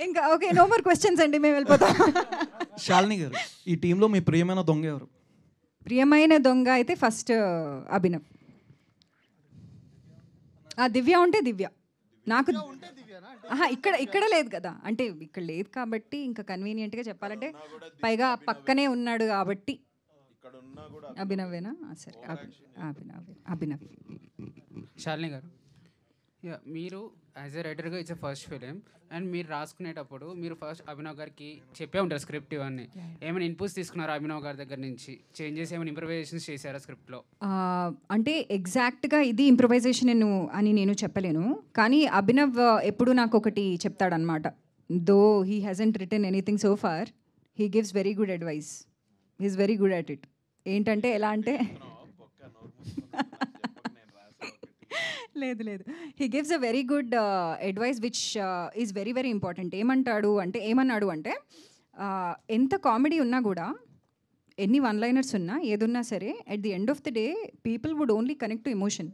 ఇంకా ఓకే, నో మోర్ క్వశ్చన్స్ అండి, మేము వెళ్ళిపోతాం. శాలిని గారు ఈ టీంలో మీ ప్రియమైన దొంగ ఎవరు? ప్రియమైన దొంగ అయితే ఫస్ట్ అభినవ్. దివ్య ఉంటే దివ్య నాకు ఇక్కడ లేదు కదా, అంటే ఇక్కడ లేదు కాబట్టి ఇంకా కన్వీనియంట్గా చెప్పాలంటే పైగా పక్కనే ఉన్నాడు కాబట్టి అభినవేనా? సరే అభినవ్. శాలిని గారు, మీరు యాజ్ ఎ రైటర్గా ఇట్స్ ఫస్ట్ ఫిలిం అండ్ మీరు రాసుకునేటప్పుడు మీరు ఫస్ట్ అభినవ్ గారికి చెప్పే ఉంటారు స్క్రిప్ట్ ఇవన్నీ, ఏమైనా ఇన్పుట్స్ తీసుకున్నారా అభినవ్ గారి దగ్గర నుంచి? చేంజెస్ ఏమైనా ఇంప్రవైజేషన్స్ చేశారా స్క్రిప్ట్లో? అంటే ఎగ్జాక్ట్గా ఇది ఇంప్రవైజేషన్ అని నేను చెప్పలేను, కానీ అభినవ్ ఎప్పుడు నాకు ఒకటి చెప్తాడనమాట. Though he hasn't written anything so far, he gives very good advice, he's very good at it. ఏంటంటే ఎలా అంటే లేదు he gives a very good advice which is very very important. ఏమన్నాడు అంటే ఎంత కామెడీ ఉన్నా కూడా, ఎన్ని వన్ లైనర్స్ ఉన్నా, ఏదున్నా సరే, at the end of the day people would only connect to emotion.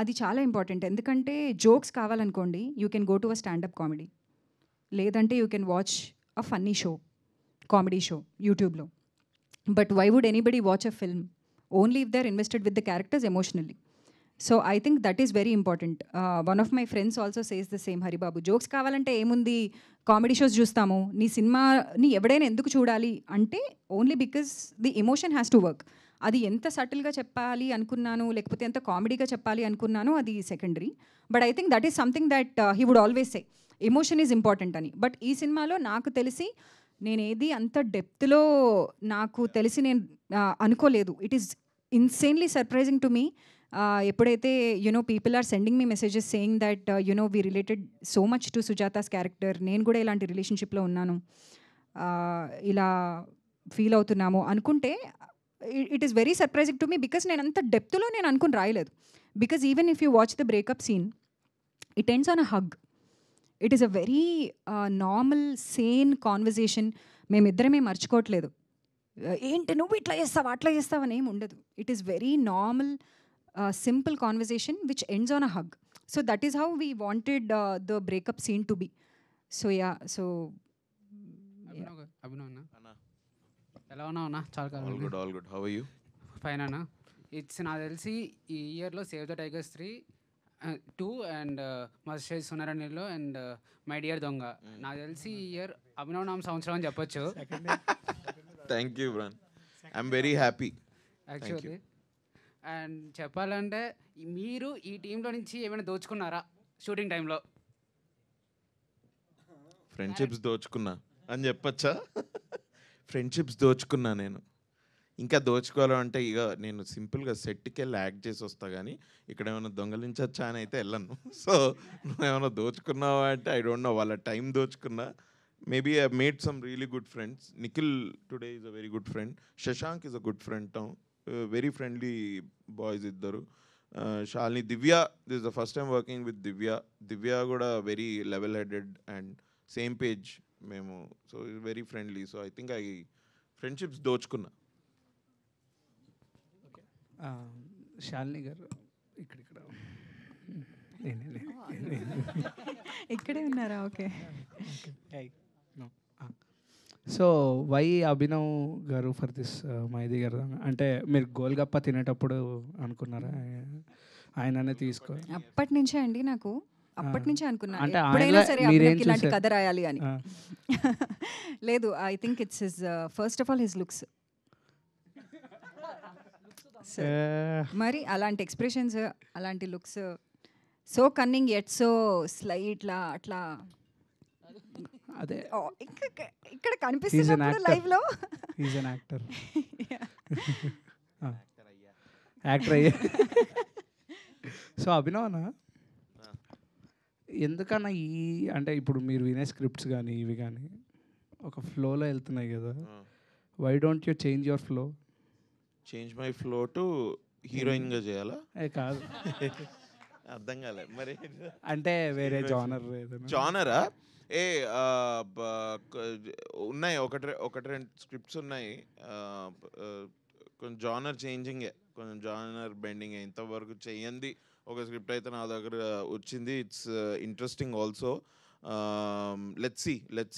అది చాలా ఇంపార్టెంట్. ఎందుకంటే జోక్స్ కావాలనుకోండి, you can go to a standup comedy, లేదంటే you can watch a funny show, comedy show యూట్యూబ్లో. But why would anybody watch a film? Only if they are invested with the characters emotionally. So I think that is very important. One of my friends also says the same. Haribabu, jokes కావాలంటే ఏముంది, comedy shows చూస్తాము, నీ సినిమాని ఎవడైనా ఎందుకు చూడాలి అంటే only because the emotion has to work. అది ఎంత సటిల్గా చెప్పాలి అనుకున్నాను, లేకపోతే ఎంత కామెడీగా చెప్పాలి అనుకున్నాను, అది secondary. But I think that is something that he would always say, emotion is important అని. బట్ ఈ సినిమాలో నాకు తెలిసి నేనేది అంత డెప్త్లో నాకు తెలిసి నేను అనుకోలేదు. It is insanely surprising to me. ఎప్పుడైతే people are sending me messages saying that we related so much to Sujata's character, నేను కూడా ఇలాంటి రిలేషన్షిప్లో ఉన్నాను, ఇలా ఫీల్ అవుతున్నాము అనుకుంటే it is very surprising to me. Because నేను అంత డెప్త్లో నేను అనుకుని రాయలేదు. Because even if you watch the breakup scene, it ends on a hug. It is a very normal sane conversation. మేమిద్దరమే మర్చిపోవట్లేదు. ఏంటి నువ్వు ఇట్లా చేస్తావు అట్లా చేస్తావు అని ఏమి ఉండదు. It is very normal simple conversation which ends on a hug. So that is how we wanted the breakup scene to be. So yeah, so Abhinav అన్న ఎలా ఉన్నావు అన్న? చాలా కాలం. All good. How are you? Fine అన్న. It's నాకు తెలిసి ఈ ఇయర్లో సేవ్ ద టైగర్స్ 2 అండ్ మస్టేజ్ సునరణిలో అండ్ మై డియర్ దొంగ. నాకు తెలిసి ఈ ఇయర్ అభినవ్ నామ సంవత్సరం అని చెప్పొచ్చు. థ్యాంక్ యూ బ్రన్, I'm very happy actually. And చెప్పాలంటే మీరు ఈ టీంలో నుంచి ఏమైనా దోచుకున్నారా షూటింగ్ టైంలో? ఫ్రెండ్షిప్స్ దోచుకున్నా అని చెప్పచ్చా? ఫ్రెండ్షిప్స్ దోచుకున్నా నేను. ఇంకా దోచుకోవాలంటే ఇక నేను సింపుల్గా సెట్కి వెళ్ళి యాక్ట్ చేసి వస్తా, కానీ ఇక్కడ ఏమైనా దొంగలించచ్చా అని అయితే వెళ్ళను. సో నువ్వేమైనా దోచుకున్నావా అంటే ఐ డోంట్ నో. వాళ్ళ టైం దోచుకున్నా. Maybe I made some really good friends. Nikhil today is a very good friend. Shashank is a good friend. Very friendly boys ఇద్దరు. Shalini, Divya, this is the first time working with Divya. Divya కూడా very level headed and same page మేము. So is very friendly. So I think friendships దోచుకున్నా. శాలిని గారు ఇక్కడ ఇక్కడే ఉన్నారా? Okay. So why Abhinav గారు for this మైది గారు? అంటే మీరు గోల్గప్ప తినేటప్పుడు అనుకున్నారా ఆయననే తీసుకో? అప్పటి నుంచే అండి, నాకు అప్పటి నుంచే అనుకున్నా అంటే ఎప్పుడైనా సరే అభినవ్కి ఇలాంటి కథ రాయాలి అని. లేదు, I think it's his first of all his looks. మరి అలాంటి ఎక్స్ప్రెషన్స్, అలాంటి looks, so cunning at so slightly అట్లా అదే ఇక్కడ కనిపిస్తున్నప్పుడు లైవ్ లో ఈజ్ అన్ యాక్టర్. యాక్టర్ అయ్యే. సో అభినవనా ఎందుకన్నా ఈ అంటే ఇప్పుడు మీరు వినే స్క్రిప్ట్స్ కానీ ఇవి కానీ ఒక ఫ్లోలో వెళ్తున్నాయి కదా, why don't you change your flow? Change my flow to హీరోయిన్గా చేయాలా? కాదు, అర్థం కాలే మరి. అంటే వేరే జానర్. జానరా? ఉన్నాయి, ఒకటి రెండు స్క్రిప్ట్స్ ఉన్నాయి. కొంచెం జానర్ చేంజింగే, కొంచెం జానర్ బెండింగ్. ఇంతవరకు చెయ్యంది ఒక స్క్రిప్ట్ అయితే నా దగ్గర వచ్చింది. It's interesting also. Let's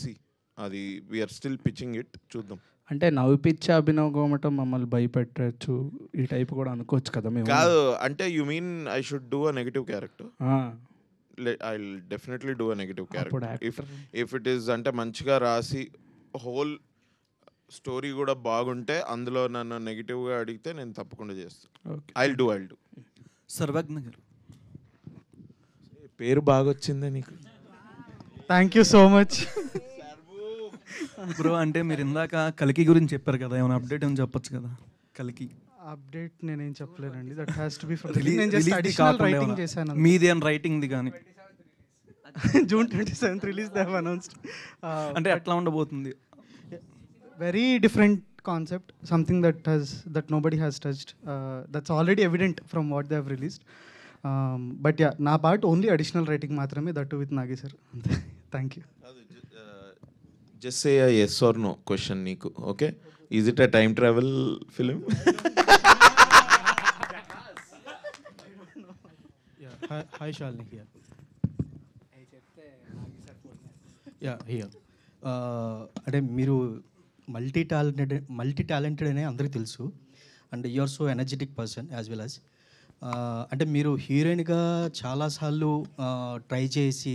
see అది వీఆర్ స్టిల్ పిచ్చింగ్ ఇట్, చూద్దాం. అంటే నవ్విపిచ్చే అభినవ్ గోమటం మమ్మల్ని భయపెట్టచ్చు ఈ టైప్ కూడా అనుకోవచ్చు కదా మేము? కాదు, అంటే you mean I should do a negative character? I'll definitely do a negative character. If it is అంటే మంచిగా రాసి హోల్ స్టోరీ కూడా బాగుంటే అందులో నన్ను నెగిటివ్గా అడిగితే నేను తప్పకుండా చేస్తాను. I'll do. సర్వజ్ఞ గారు పేరు బాగా వచ్చిందే నీకు. Thank you so much bro. అంటే మీరు ఇందాక కలికి గురించి చెప్పారు కదా, ఏమైనా అప్డేట్ అని చెప్పొచ్చు కదా? కలికి అప్డేట్ నేనేం చెప్పలేనండి. That has to be from నేను జస్ట్ అడిషనల్ రైటింగ్ చేశాను. మీది అని రైటింగ్ది కానీ June 27th release they have announced. అంటే ఎట్లా ఉండబోతుంది? Very different concept, something that nobody has touched. That's already evident from what they have released. But yeah, నా పార్ట్ ఓన్లీ అడిషనల్ రైటింగ్ మాత్రమే, that with Nagi sir. Thank you. Just say a yes or no question నీకు. Okay, is it a time travel film? Hi Shalini here. Here. అంటే మీరు multi talented అనే అందరికీ తెలుసు. And you are so energetic person as well as. అంటే మీరు హీరోయిన్గా చాలాసార్లు ట్రై చేసి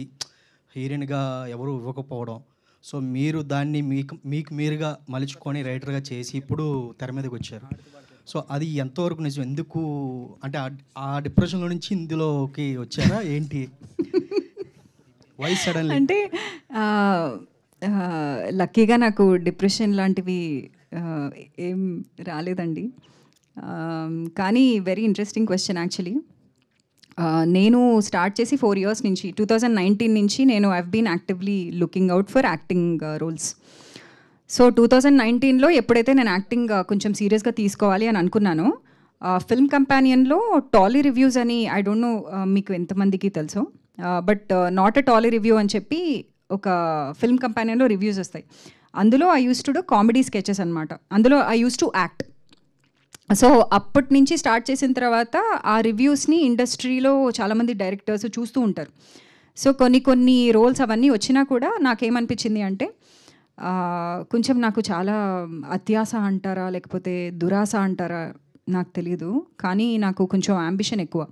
హీరోయిన్గా ఎవరు ఇవ్వకపోవడం, సో మీరు దాన్ని మీకు మీరుగా మలుచుకొని రైటర్గా చేసి ఇప్పుడు తెర మీదకి వచ్చారు. సో అది ఎంతవరకు నిజం? ఎందుకు అంటే ఆ డిప్రెషన్లో నుంచి ఇందులోకి వచ్చారా ఏంటి? Why suddenly? అంటే లక్కీగా నాకు డిప్రెషన్ లాంటివి ఏం రాలేదండి. కానీ వెరీ ఇంట్రెస్టింగ్ క్వశ్చన్ యాక్చువల్లీ. నేను స్టార్ట్ చేసి 4 years నుంచి 2019 నుంచి నేను I've been actively looking out for acting roles. So 2019లో ఎప్పుడైతే నేను యాక్టింగ్ కొంచెం సీరియస్గా తీసుకోవాలి అని అనుకున్నానో, ఫిల్మ్ కంపానియన్లో టాలీ రివ్యూస్ అని, ఐ డోంట్ నో మీకు ఎంతమందికి తెలుసో, but not a Tolly review అని చెప్పి ఒక ఫిల్మ్ కంపానియన్లో రివ్యూస్ వస్తాయి. అందులో I use to do comedy sketches అనమాట. అందులో I use to act. So అప్పటి నుంచి స్టార్ట్ చేసిన తర్వాత ఆ రివ్యూస్ని ఇండస్ట్రీలో చాలామంది డైరెక్టర్స్ చూస్తూ ఉంటారు. సో కొన్ని రోల్స్ అవన్నీ వచ్చినా కూడా నాకేమనిపించింది అంటే కొంచెం నాకు చాలా అత్యాస అంటారా లేకపోతే దురాశ అంటారా నాకు తెలీదు, కానీ నాకు కొంచెం యాంబిషన్ ఎక్కువ.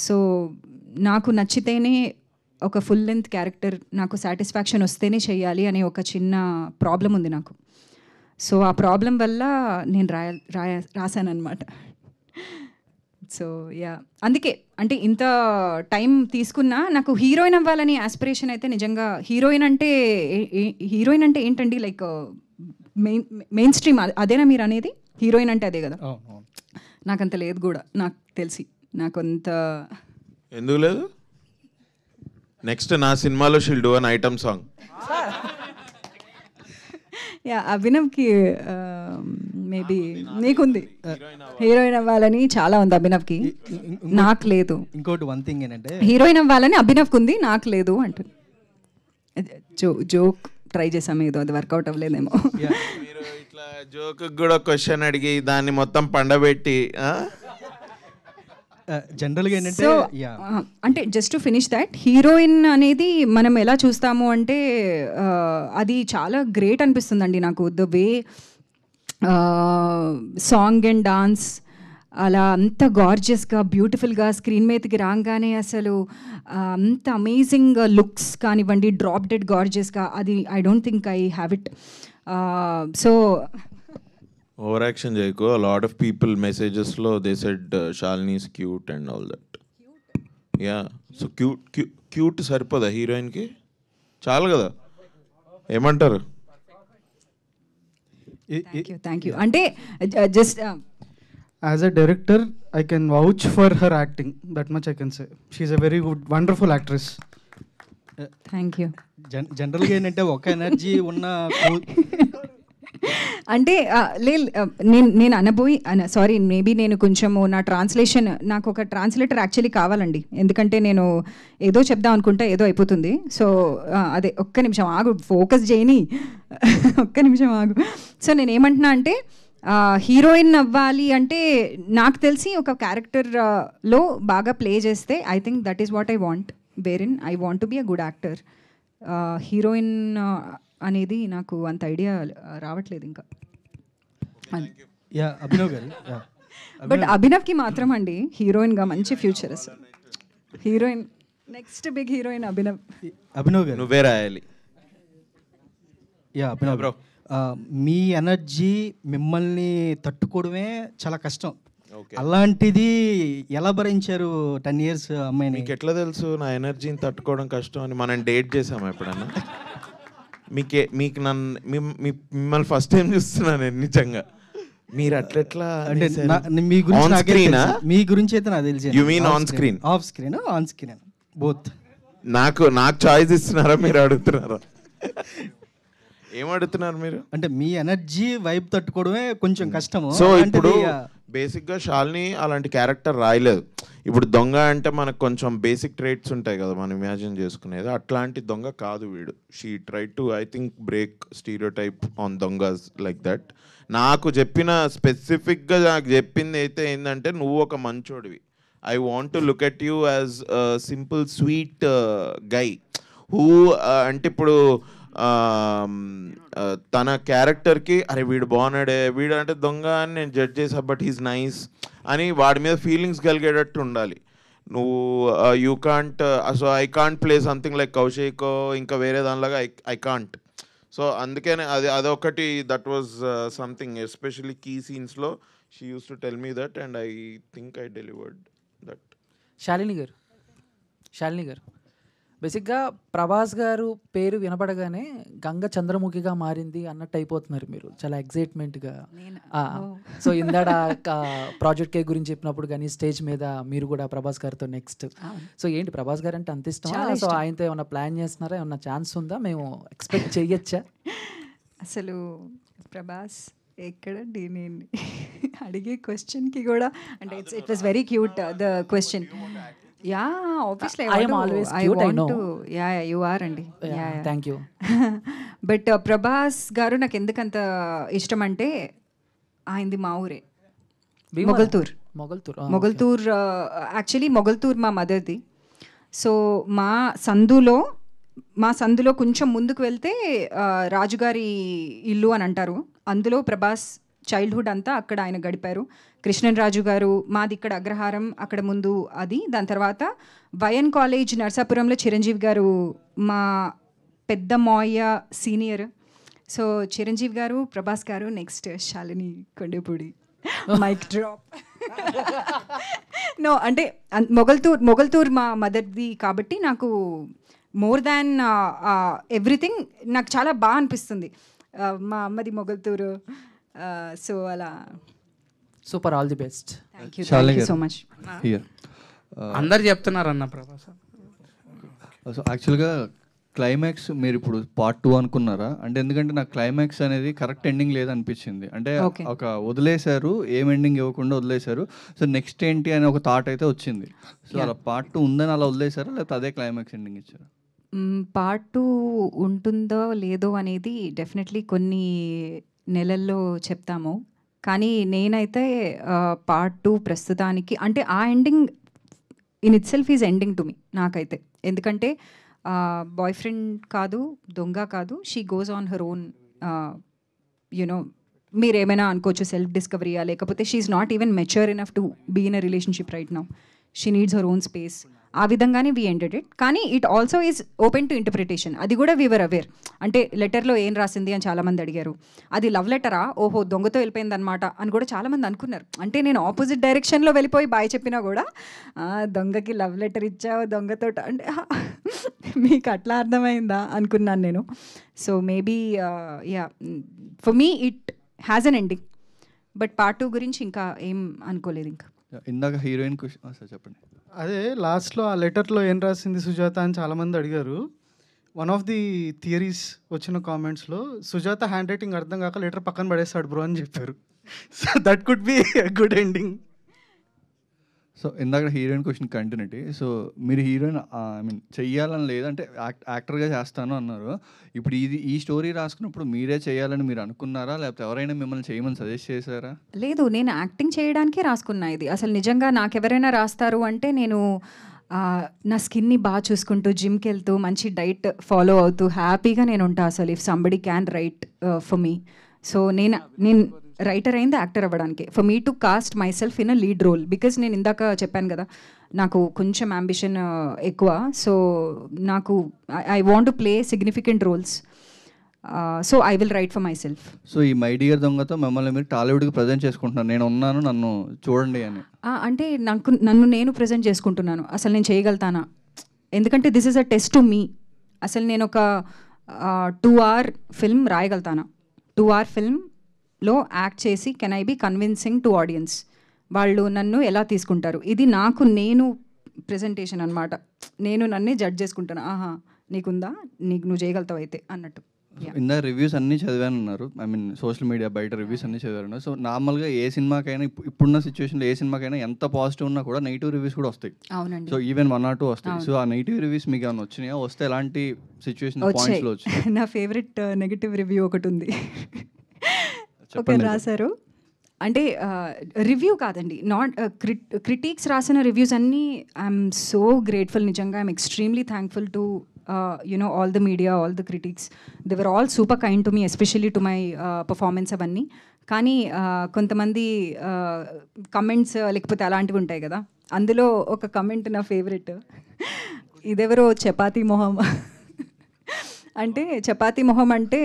సో నాకు నచ్చితేనే ఒక ఫుల్ లెంత్ క్యారెక్టర్ నాకు సాటిస్ఫాక్షన్ వస్తేనే చేయాలి అనే ఒక చిన్న ప్రాబ్లం ఉంది నాకు. సో ఆ ప్రాబ్లం వల్ల నేను రాశానమాట. సో యా, అందుకే అంటే ఇంత టైం తీసుకున్నా నాకు హీరోయిన్ అవ్వాలని ఆస్పిరేషన్ అయితే నిజంగా. హీరోయిన్ అంటే ఏంటండి, లైక్ మెయిన్ స్ట్రీమ్ అదేనా మీరు అనేది? హీరోయిన్ అంటే అదే కదా. నాకంత లేదు కూడా, నాకు తెలిసి నాకంత ఎందుకు లేదు. నెక్స్ట్ నా సినిమాలో she'll do an item song. Yeah, అభినవ్కి మేబీ నీకుంది హీరోయిన్ అవ్వాలని చాలా ఉంది అభినవ్కి, నాకు లేదు. ఇంకోటి వన్ థింగ్ ఏంటంటే హీరోయిన్ అవ్వాలని అభినవ్కి ఉంది, నాకు లేదు అంటు జోక్ ట్రై చేసాము, ఏదో అది వర్కౌట్ అవ్వలేదేమో. మీరు ఇట్లా జోక్ కూడా క్వశ్చన్ అడిగి దాన్ని మొత్తం పండబెట్టి జనరల్గా ఏంటంటే సో అంటే just to finish that, heroine అనేది మనం ఎలా చూస్తాము అంటే అది చాలా గ్రేట్ అనిపిస్తుందండి నాకు. The way song and dance అలా అంత గార్జియస్గా బ్యూటిఫుల్గా స్క్రీన్ మీదకి రాగానే అసలు అంత అమేజింగ్ లుక్స్ కానివ్వండి, డ్రాప్ డెడ్ గార్జియస్గా, అది I don't think I have it. So over action చేయకు. a lot of people messages లో they said Shalini is cute and all that. Yeah, so cute సరిపోదా హీరోయిన్ కి? చాలు కదా, ఏమంటారు? Thank you. అంటే just as a director I can vouch for her acting, that much I can say. She is a very good wonderful actress. Thank you. జనరల్గా ఏంటంటే ఒక energy ఉన్న అంటే నేను అనబోయి సారీ, మేబీ నేను కొంచెము నా ట్రాన్స్లేషన్, నాకు ఒక ట్రాన్స్లేటర్ యాక్చువల్లీ కావాలండి, ఎందుకంటే నేను ఏదో చెప్దాం అనుకుంటా ఏదో అయిపోతుంది. సో అదే ఒక్క నిమిషం ఆగు, ఫోకస్ చేయని ఒక్క నిమిషం ఆగు. సో నేను ఏమంటున్నా అంటే హీరోయిన్ అవ్వాలి అంటే నాకు తెలిసి ఒక క్యారెక్టర్లో బాగా ప్లే చేస్తే I think that is what I want, wherein I want to be a good actor. Heroine అనేది నాకు అంత ఐడియా రావట్లేదు ఇంకా. అభినవ్ గారు, బట్ అభినవ్కి మాత్రం అండి హీరోయిన్గా మంచి ఫ్యూచర్ అసలు. Heroine next big heroine Abhinav garu నువ్వే రాయాలి. అభినవ్ బ్రో, మీ ఎనర్జీ మిమ్మల్ని తట్టుకోవడమే చాలా కష్టం. అలాంటిది ఎలా భరించారు 10 years అమ్మాయిని? మీకు ఎట్లా తెలుసు నా ఎనర్జీని తట్టుకోవడం కష్టం అని? మనం డేట్ చేసాము ఎప్పుడన్నా? మీకు మిమ్మల్ని ఫస్ట్ టైం చూస్తున్నాను నిజంగా. మీరు అట్లెట్లా అంటే మీ గురించి అయితే నాకు తెలిసి. You mean on screen? Off screen, on screen, both. నాకు చాయిస్ ఇస్తున్నారా, మీరు అడుగుతున్నారా? ఏమడుగుతున్నారు మీరు? అంటే మీ ఎనర్జీ వైబ్ తట్టుకోవడమే కొంచెం కష్టము. సో ఇప్పుడు బేసిక్గా శాలిని అలాంటి క్యారెక్టర్ రాయలేదు. ఇప్పుడు దొంగ అంటే మనకు కొంచెం బేసిక్ ట్రేట్స్ ఉంటాయి కదా మనం ఇమాజిన్ చేసుకునేది, అట్లాంటి దొంగ కాదు వీడు. She try to I think break stereotype on దొంగస్ లైక్ దట్. నాకు చెప్పిన స్పెసిఫిక్గా నాకు చెప్పింది అయితే ఏంటంటే, నువ్వు ఒక మంచోడివి, I want to look at you as simple sweet guy who అంటే ఇప్పుడు తన క్యారెక్టర్కి అరే వీడు బాగున్నాడే, వీడు అంటే దొంగ అని నేను జడ్జ్ చేసా, బట్ హీస్ నైస్ అని వాడి మీద ఫీలింగ్స్ కలిగేటట్టు ఉండాలి. నువ్వు you can't, so I can't play something like Kaushik ఇంకా వేరే దానిలాగా ఐ కాంట్. సో అందుకనే అదొకటి that was something especially key సీన్స్లో she uses to tell me that and I think I delivered that. Shalini గారు బేసిక్గా ప్రభాస్ గారు పేరు వినపడగానే గంగ చంద్రముఖిగా మారింది అన్నట్టు అయిపోతున్నారు మీరు, చాలా ఎగ్జైట్మెంట్గా. సో ఇందాడ ప్రాజెక్ట్ కే గురించి చెప్పినప్పుడు కానీ స్టేజ్ మీద మీరు కూడా ప్రభాస్ గారితో నెక్స్ట్. సో ఏంటి ప్రభాస్ గారు అంటే అంత ఇష్టం? సో ఆయనతో ఏమన్నా ప్లాన్ చేస్తున్నారా? ఏమన్నా ఛాన్స్ ఉందా? మేము ఎక్స్పెక్ట్ చేయొచ్చా? అసలు ప్రభాస్ ఎక్కడండి, నేను అడిగే క్వశ్చన్కి కూడా అంటే it was very cute the question. Yeah, obviously. I am always I cute, I want know. to. Yeah, you are, Andy. Yeah, thank you. But Prabhas గారు నాకు ఎందుకంత ఇష్టం అంటే ఆయనది మా ఊరే, మొగల్తూర్. మొగల్తూర్ యాక్చువల్లీ మొగల్తూర్ మా మదర్ది. సో మా సందులో కొంచెం ముందుకు వెళ్తే రాజుగారి ఇల్లు అని అంటారు. అందులో ప్రభాస్ చైల్డ్హుడ్ అంతా అక్కడ ఆయన గడిపారు. కృష్ణన్ రాజు గారు, మాది ఇక్కడ అగ్రహారం, అక్కడ ముందు అది. దాని తర్వాత వైఎన్ కాలేజ్ నర్సాపురంలో చిరంజీవి గారు మా పెద్ద మాయ senior. So Chiranjeevi garu, Prabhas garu, next Shalini Kondapudi. Mic drop. No అంటే మొగల్తూర్ మా మదర్ది కాబట్టి నాకు మోర్ దాన్ ఎవ్రీథింగ్ నాకు చాలా బాగా అనిపిస్తుంది. మా అమ్మది మొగల్తూరు. సో అలా super, all the best. Thank you so much. అందరు చెప్తున్నారన్న ప్రభాస్. సో యాక్చువల్గా క్లైమాక్స్ మీరు ఇప్పుడు పార్ట్ 2 అనుకున్నారా? అంటే ఎందుకంటే నాకు క్లైమాక్స్ అనేది కరెక్ట్ ఎండింగ్ లేదనిపించింది. అంటే ఒక వదిలేశారు, ఏం ఎండింగ్ ఇవ్వకుండా వదిలేశారు. సో నెక్స్ట్ ఏంటి అని ఒక థాట్ అయితే వచ్చింది. సో అలా పార్ట్ 2 ఉందని అలా వదిలేశారా, లేకపోతే అదే క్లైమాక్స్ ఎండింగ్ ఇచ్చారా? పార్ట్ 2 ఉంటుందో లేదో అనేది డెఫినెట్లీ కొన్ని నెలల్లో చెప్తాము. కానీ నేనైతే పార్ట్ 2 ప్రస్తుతానికి అంటే ఆ ending in itself is ending to me నాకైతే. ఎందుకంటే బాయ్ ఫ్రెండ్ కాదు, దొంగ కాదు, she goes on her own. You know మీరు ఏమైనా అనుకోవచ్చు సెల్ఫ్ డిస్కవరీయా, లేకపోతే she is not even mature enough to be in a relationship right now. She needs her own space. ఆ విధంగానే వీ ఎండెడ్ ఇట్. కానీ it also is open to interpretation. అది కూడా వీవర్ అవేర్. అంటే లెటర్లో ఏం రాసింది అని చాలామంది అడిగారు. అది లవ్ లెటరా, ఓహో దొంగతో వెళ్ళిపోయింది అనమాట అని కూడా చాలామంది అనుకున్నారు. అంటే నేను ఆపోజిట్ డైరెక్షన్లో వెళ్ళిపోయి బాయ్ చెప్పినా కూడా దొంగకి లవ్ లెటర్ ఇచ్చావు దొంగతో అంటే మీకు అట్లా అర్థమైందా అనుకున్నాను నేను. So maybe yeah for me it has an ending. But part 2 గురించి ఇంకా ఏం అనుకోలేదు. ఇంకా ఇందాక హీరోయిన్ క్వశ్చన్ చెప్పండి. అదే లాస్ట్లో ఆ లెటర్లో ఏం రాసింది సుజాత అని చాలామంది అడిగారు. వన్ ఆఫ్ ది థియరీస్ వచ్చిన కామెంట్స్లో సుజాత హ్యాండ్ రైటింగ్ అర్థం కాక లెటర్ పక్కన పడేస్తాడు బ్రో అని చెప్పారు. So that could be good ending. So ఇందాక హీరోయిన్ క్వశ్చన్ కంటిన్యూటీ. సో మీరు హీరోయిన్ ఐ మీన్ చెయ్యాలని లేదంటే యాక్టర్గా చేస్తాను అన్నారు. ఇప్పుడు ఈ స్టోరీ రాసుకున్నప్పుడు మీరే చేయాలని మీరు అనుకున్నారా, లేకపోతే ఎవరైనా మిమ్మల్ని చేయమని సజెస్ట్ చేశారా? లేదు, నేను యాక్టింగ్ చేయడానికే రాసుకున్నా ఇది. అసలు నిజంగా నాకు ఎవరైనా రాస్తారు అంటే నేను నా స్కిన్ని బాగా చూసుకుంటూ జిమ్కి వెళ్తూ మంచి డైట్ ఫాలో అవుతూ హ్యాపీగా నేను ఉంటా. అసలు if somebody can write for me. So నేను రైటర్ అయింది యాక్టర్ అవ్వడానికి. For me to cast myself in a lead role. Because నేను ఇందాక చెప్పాను కదా నాకు కొంచెం అంబిషన్ ఎక్కువ. సో నాకు I want to play significant roles. So I will write for myself. So ఈ మై డియర్ దొంగతో మిమ్మల్ని మీరు టాలీవుడ్కి ప్రజెంట్ చేసుకుంటున్నారు, నేను ఉన్నాను నన్ను చూడండి అని. అంటే నన్ను నేను ప్రజెంట్ చేసుకుంటున్నాను. అసలు నేను చేయగలుగుతానా? ఎందుకంటే this is a test to me. అసలు నేను ఒక 2 hour ఫిల్మ్ రాయగలుగుతానా? 2 hour ఫిల్మ్లో యాక్ట్ చేసి can I be convincing to audience? వాళ్ళు నన్ను ఎలా తీసుకుంటారు? ఇది నేను ప్రెజెంటేషన్ అనమాట. నేను నన్నే జడ్జ్ చేసుకుంటాను. ఆహా నీకుందా, నువ్వు చేయగలుగుతావు అయితే అన్నట్టు. ఇందా రివ్యూస్ అన్నీ చదివాను అన్నారు. ఐ మీన్ సోషల్ మీడియా బయట రివ్యూస్ అన్నీ చదివాను. సో నార్మల్గా ఏ సినిమాకైనా ఇప్పుడున్న సిచ్యువేషన్లో ఏ సినిమాకైనా ఎంత పాజిటివ్ ఉన్నా కూడా నెగిటివ్ రివ్యూస్ కూడా వస్తాయి. అవునండి. సో ఈవెన్ 1 or 2 వస్తాయి. సో ఆ నెగిటివ్ రివ్యూస్ మీకు ఏమైనా వచ్చినాయా? వస్తే ఎలాంటి సిచ్యువేషన్ పాయింట్స్లో వచ్చాయి? నా ఫేవరెట్ నెగిటివ్ రివ్యూ ఒకటి ఉంది. ఓకే రాశారు అంటే రివ్యూ కాదండి, నాట్ క్రిటిక్స్ రాసిన రివ్యూస్ అన్నీ ఐఎమ్ సో గ్రేట్ఫుల్. నిజంగా I'm extremely thankful to all the media, all the critics. They were all super kind to me, especially to my performance అవన్నీ. కానీ కొంతమంది కమెంట్స్ లేకపోతే అలాంటివి ఉంటాయి కదా, అందులో ఒక కమెంట్ నా ఫేవరెట్. ఇదెవరో చపాతీ మొహం అంటే చపాతీ మొహం అంటే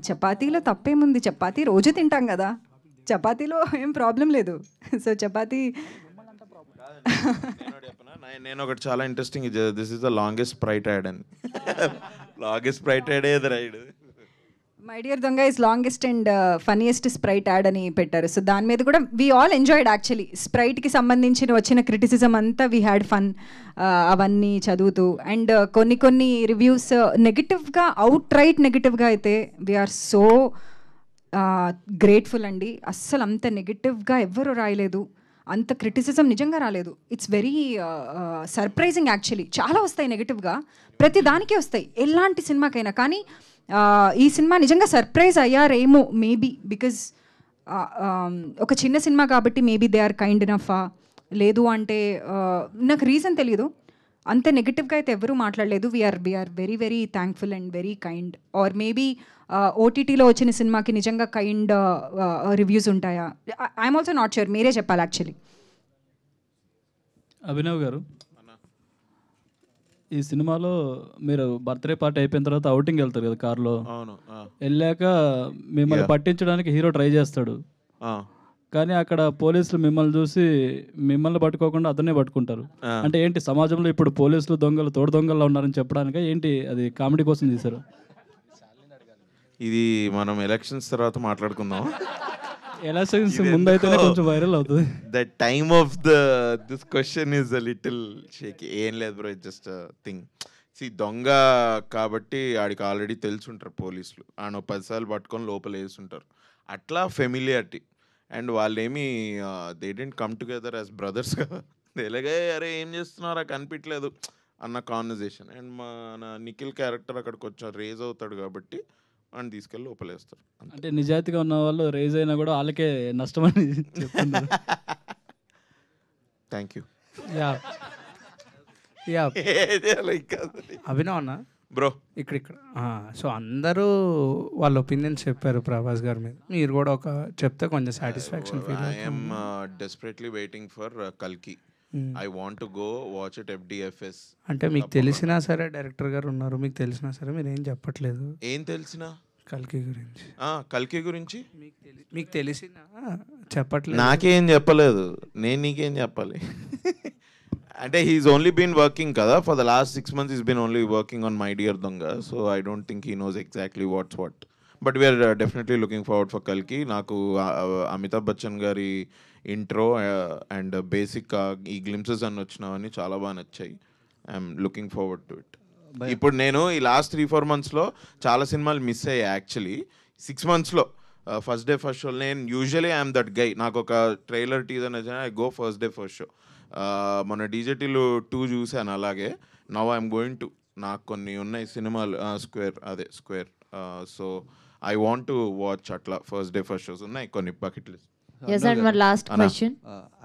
చపాతీలో తప్పేముంది, చపాతీ రోజు తింటాం కదా, చపాతీలో ఏం ప్రాబ్లం లేదు. సో చపాతీ నేను ఒకటి చాలా interesting, this is the longest Sprite ad అని. లాంగెస్ట్ స్ప్రైట్ యాడ్ ఏది రైడ్ మై డియర్ దొంగ is longest and funniest Sprite ad అని పెట్టారు. సో దాని మీద కూడా వీ ఆల్ ఎంజాయ్డ్ యాక్చువల్లీ. స్ప్రైట్కి సంబంధించిన వచ్చిన క్రిటిసిజం అంతా వీ హ్యాడ్ ఫన్ అవన్నీ చదువుతూ. అండ్ కొన్ని రివ్యూస్ నెగిటివ్గా, అవుట్ రైట్ నెగిటివ్గా అయితే వీఆర్ సో గ్రేట్ఫుల్ అండి. అస్సలు అంత నెగిటివ్గా ఎవ్వరూ రాయలేదు. అంత క్రిటిసిజం నిజంగా రాలేదు. It's very surprising actually. చాలా వస్తాయి నెగిటివ్గా, ప్రతి దానికే వస్తాయి ఎలాంటి సినిమాకైనా. కానీ ఈ సినిమా నిజంగా సర్ప్రైజ్ అయ్యారేమో మేబీ, బికాజ్ ఒక చిన్న సినిమా కాబట్టి మేబీ దే ఆర్ కైండ్ ఇనఫా, లేదు అంటే నాకు రీజన్ తెలియదు. అంత నెగిటివ్గా అయితే ఎవరూ మాట్లాడలేదు. We're very very thankful and very kind. Or maybe ఓటీటీలో వచ్చిన సినిమాకి నిజంగా కైండ్ రివ్యూస్ ఉంటాయా? ఐఎమ్ ఆల్సో నాట్ షూర్, మీరే చెప్పాలి యాక్చువల్లీ. అభినవ్ గారు, ఈ సినిమాలో మీరు బర్త్డే పార్టీ అయిపోయిన తర్వాత అవుటింగ్ వెళ్తారు కదా కార్లో. వెళ్ళాక మిమ్మల్ని పట్టించడానికి హీరో ట్రై చేస్తాడు, కానీ అక్కడ పోలీసులు మిమ్మల్ని చూసి మిమ్మల్ని పట్టుకోకుండా అతనే పట్టుకుంటారు. అంటే ఏంటి, సమాజంలో ఇప్పుడు పోలీసులు దొంగలు తోడు దొంగల్లో ఉన్నారని చెప్పడానికి ఏంటి, అది కామెడీ కోసం తీశారు? ఇది మనం ఎలక్షన్స్ తర్వాత మాట్లాడుకుందాం. ఎలక్షన్స్ ముందైతేనే కొంచెం వైరల్ అవుతుంది. The time of this question is a little shake. ఏం లేదు బ్రో, జస్ట్ థింగ్. దొంగ కాబట్టి ఆడికి ఆల్రెడీ తెలుసుంటారు పోలీసులు, ఆయన 10 సార్లు పట్టుకొని లోపల వేసుంటారు. అట్లా ఫెమిలియారిటీ. అండ్ వాళ్ళేమి they didn't come together as brothers కదా, ఎలాగే అరే ఏం చేస్తున్నారా కనిపించలేదు అన్న కాన్వర్జేషన్. అండ్ మన నిఖిల్ క్యారెక్టర్ అక్కడికి వచ్చి రేజ్ అవుతాడు కాబట్టి అని తీసుకెళ్ళి లోపలేస్తారు. అంటే నిజాయితీగా ఉన్న వాళ్ళు రేజ్ అయినా కూడా వాళ్ళకే నష్టమని చెప్తున్నారు. Thank you. అభినవ్ అన్న బ్రో ఇక్కడ సో అందరూ వాళ్ళ ఒపీనియన్స్ చెప్పారు ప్రభాస్ గారి మీద, మీరు కూడా ఒక చెప్తే కొంచెం సాటిస్ఫాక్షన్ ఫీల్ అవుతుంది. ఐఎమ్ డెస్పరేట్లీ వెయిటింగ్ ఫర్ కల్కి. I want to go watch it FDFS. అంటే మీకు తెలిసినా సరే డైరెక్టర్ గారు ఉన్నారు, మీకు తెలిసినా సరే మీరు ఏం చెప్పట్లేదు. ఏం తెలిసినా? కల్కి గురించి. కల్కి గురించి మీకు తెలిసినా చెప్పట్లేదు. నాకేం చెప్పలేదు, నేను నీకేం చెప్పాలి? అంటే హీస్ ఓన్లీ బీన్ వర్కింగ్ కదా for the last 6 months. Is been only working on my dear Donga. So I don't think he knows exactly what's what. But we're definitely looking forward for కల్కి. నాకు అమితాబ్ బచ్చన్ గారి ఇంట్రో అండ్ బేసిక్ ఈ glimpses అన్ని వచ్చినవన్నీ చాలా బాగా నచ్చాయి. I'm looking forward to it. ఇప్పుడు నేను ఈ లాస్ట్ 3-4 monthsలో చాలా సినిమాలు మిస్ అయ్యాయి యాక్చువల్లీ. 6 monthsలో ఫస్ట్ డే ఫస్ట్ షో. నేను యూజువలీ ఐఎమ్ దట్ గై. నాకు ఒక ట్రైలర్ టీజర్ నచ్చిన I go first day first show. మన DJTలో 2 చూశాను అలాగే. నవ్ ఐఎమ్ గోయింగ్ టు, నాకు కొన్ని ఉన్నాయి సినిమాలు square. So I want to watch అట్లా ఫస్ట్ డే ఫస్ట్ షోస్ ఉన్నాయి కొన్ని బకెట్ లిస్ట్.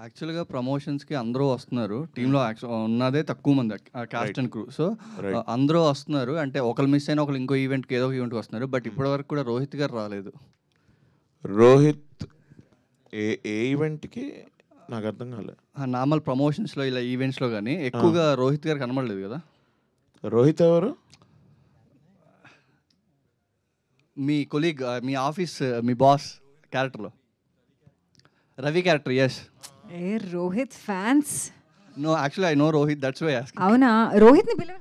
యాక్చువల్గా ప్రమోషన్స్కి అందరూ వస్తున్నారు, టీంలో ఉన్నదే తక్కువ మంది కాస్ట్ అండ్ క్రూ. సో అందరూ వస్తున్నారు, అంటే ఒకరు మిస్ అయినా ఒకరు ఇంకో ఈవెంట్కి ఏదో ఒక ఈవెంట్కి వస్తున్నారు. బట్ ఇప్పటివరకు కూడా రోహిత్ గారు రాలేదు. రోహిత్ ఏ ఈవెంట్కి నాకు అర్థం కాలేదు. నార్మల్ ప్రమోషన్స్లో ఇలా ఈవెంట్స్లో కానీ ఎక్కువగా రోహిత్ గారు కనబడలేదు కదా. రోహిత్ ఎవరు? మీ కొలీగ్, మీ ఆఫీస్, మీ బాస్ క్యారెక్టర్లో రవి క్యారెక్టర్. ఎస్. ఏ Rohit fans? No, actually I know Rohit, that's why asking. అవునా? రోహిత్ని పిలవ.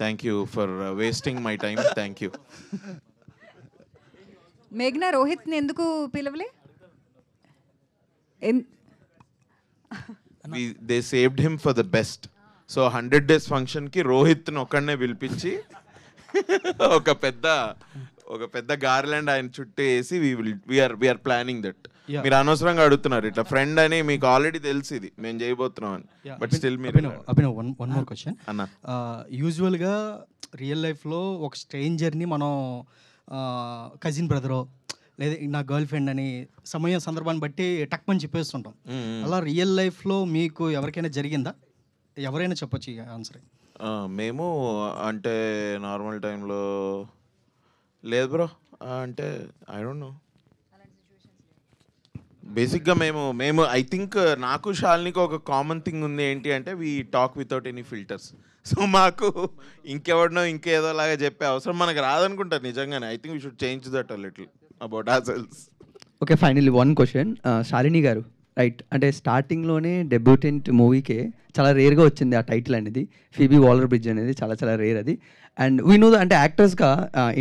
Thank you for wasting my time. Thank you. మేఘ్నా రోహిత్ని ఎందుకు పిలవలే? They saved him for the best. So 100 days ఫంక్షన్కి రోహిత్ని ఒక్కడనే పిలిపించి ఒక పెద్ద గార్లాండ్ ఆయన చుట్టూ వేసి వీఆర్ ప్లానింగ్ దట్. మీరు అనవసరంగా అడుగుతున్నారు ఇట్లా ఫ్రెండ్ అని, మీకు ఆల్రెడీ తెలుసు ఇది మేము చేయబోతున్నాం అని. బట్ స్టిల్ మీరు అభినవ్, వన్ మోర్ క్వశ్చన్ అన్న. యూజువల్గా రియల్ లైఫ్లో ఒక స్ట్రేంజర్ని మనం కజిన్ బ్రదరో లేదా నా గర్ల్ ఫ్రెండ్ అని సందర్భాన్ని బట్టి టక్మని చెప్పేస్తుంటాం. అలా రియల్ లైఫ్లో మీకు ఎవరికైనా జరిగిందా? ఎవరైనా చెప్పొచ్చు ఈ ఆన్సర్. మేము అంటే నార్మల్ టైంలో లేదు బ్రో. అంటే ఐ డోంట్ నో. బేసిక్గా మేము ఐ థింక్ నాకు శాలినికి ఒక కామన్ థింగ్ ఉంది. ఏంటి అంటే we talk without any filters. So మాకు ఇంకెవడనో ఇంకేదోలాగా చెప్పే అవసరం మనకు రాదనుకుంటారు నిజంగానే. I think we should change that a little about ourselves. Okay, finally one question. Shalini గారు, రైట్, అంటే స్టార్టింగ్లోనే డెబ్యూటెంట్ మూవీకే చాలా రేర్గా వచ్చింది ఆ టైటిల్ అనేది. ఫీబీ వాలర్ బ్రిడ్జ్ అనేది చాలా చాలా రేర్ అది. అండ్ వీ నో అంటే యాక్టర్స్గా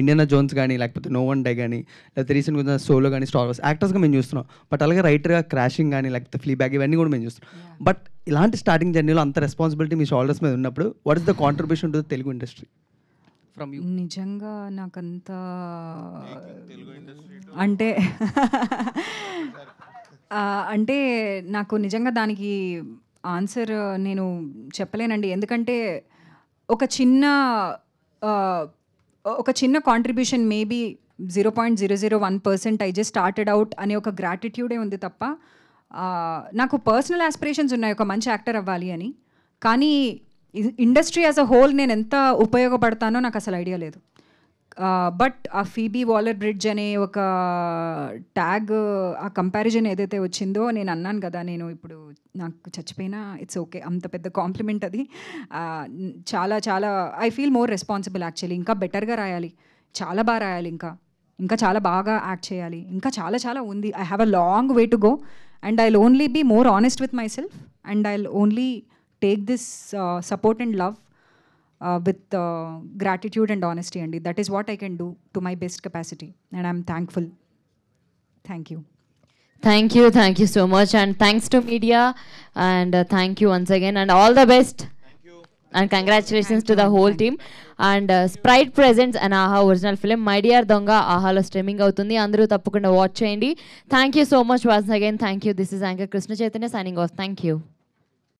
ఇండియానా జోన్స్ కానీ లేకపోతే నో వన్ డే కానీ లేకపోతే రీసెంట్గా సోలో కానీ స్టార్ వార్స్ యాక్టర్స్గా మేము చూస్తున్నాం. బట్ అలాగే రైటర్గా క్రాషింగ్ కానీ లేకపోతే ఫ్లీ బ్యాగ్ ఇవన్నీ కూడా మేము చూస్తున్నాం. బట్ ఇలాంటి స్టార్టింగ్ జర్నీలో అంత రెస్పాన్సిబిలిటీ మీ షోల్డర్స్ మీద ఉన్నప్పుడు what is the contribution to Telugu industry from you? నిజంగా నాకంత అంటే అంటే నాకు నిజంగా దానికి ఆన్సర్ నేను చెప్పలేనండి. ఎందుకంటే ఒక చిన్న contribution maybe 0.001% I just started out అనే ఒక గ్రాటిట్యూడే ఉంది తప్ప నాకు పర్సనల్ ఆస్పిరేషన్స్ ఉన్నాయి ఒక మంచి యాక్టర్ అవ్వాలి అని. కానీ ఇండస్ట్రీ యాజ్ అ హోల్ నేను ఎంత ఉపయోగపడతానో నాకు అసలు ఐడియా లేదు. బట్ ఆ ఫీబీ వాలర్ బ్రిడ్జ్ అనే ఒక ట్యాగ్, ఆ కంపారిజన్ ఏదైతే వచ్చిందో, నేను అన్నాను కదా, నేను ఇప్పుడు నాకు చచ్చిపోయినా ఇట్స్ ఓకే, అంత పెద్ద కాంప్లిమెంట్ అది. చాలా చాలా I feel more responsible actually. ఇంకా బెటర్గా రాయాలి, చాలా బాగా రాయాలి, ఇంకా చాలా బాగా యాక్ట్ చేయాలి, ఇంకా చాలా చాలా ఉంది. I have a long way to go and I will only be more honest with myself and I will only take this support and love with gratitude and honesty, and that is what I can do to my best capacity, and I'm thankful. Thank you. Thank you so much, and thanks to media, and thank you once again, and all the best. Thank you. And congratulations to the whole team. And Sprite presents an AHA original film My Dear Donga AHAలో streaming అవుతుంది. అందరూ తప్పకుండా watch చేయండి. Thank you so much once again. Thank you. This is Anchor Krishna Chaitanya signing off. Thank you.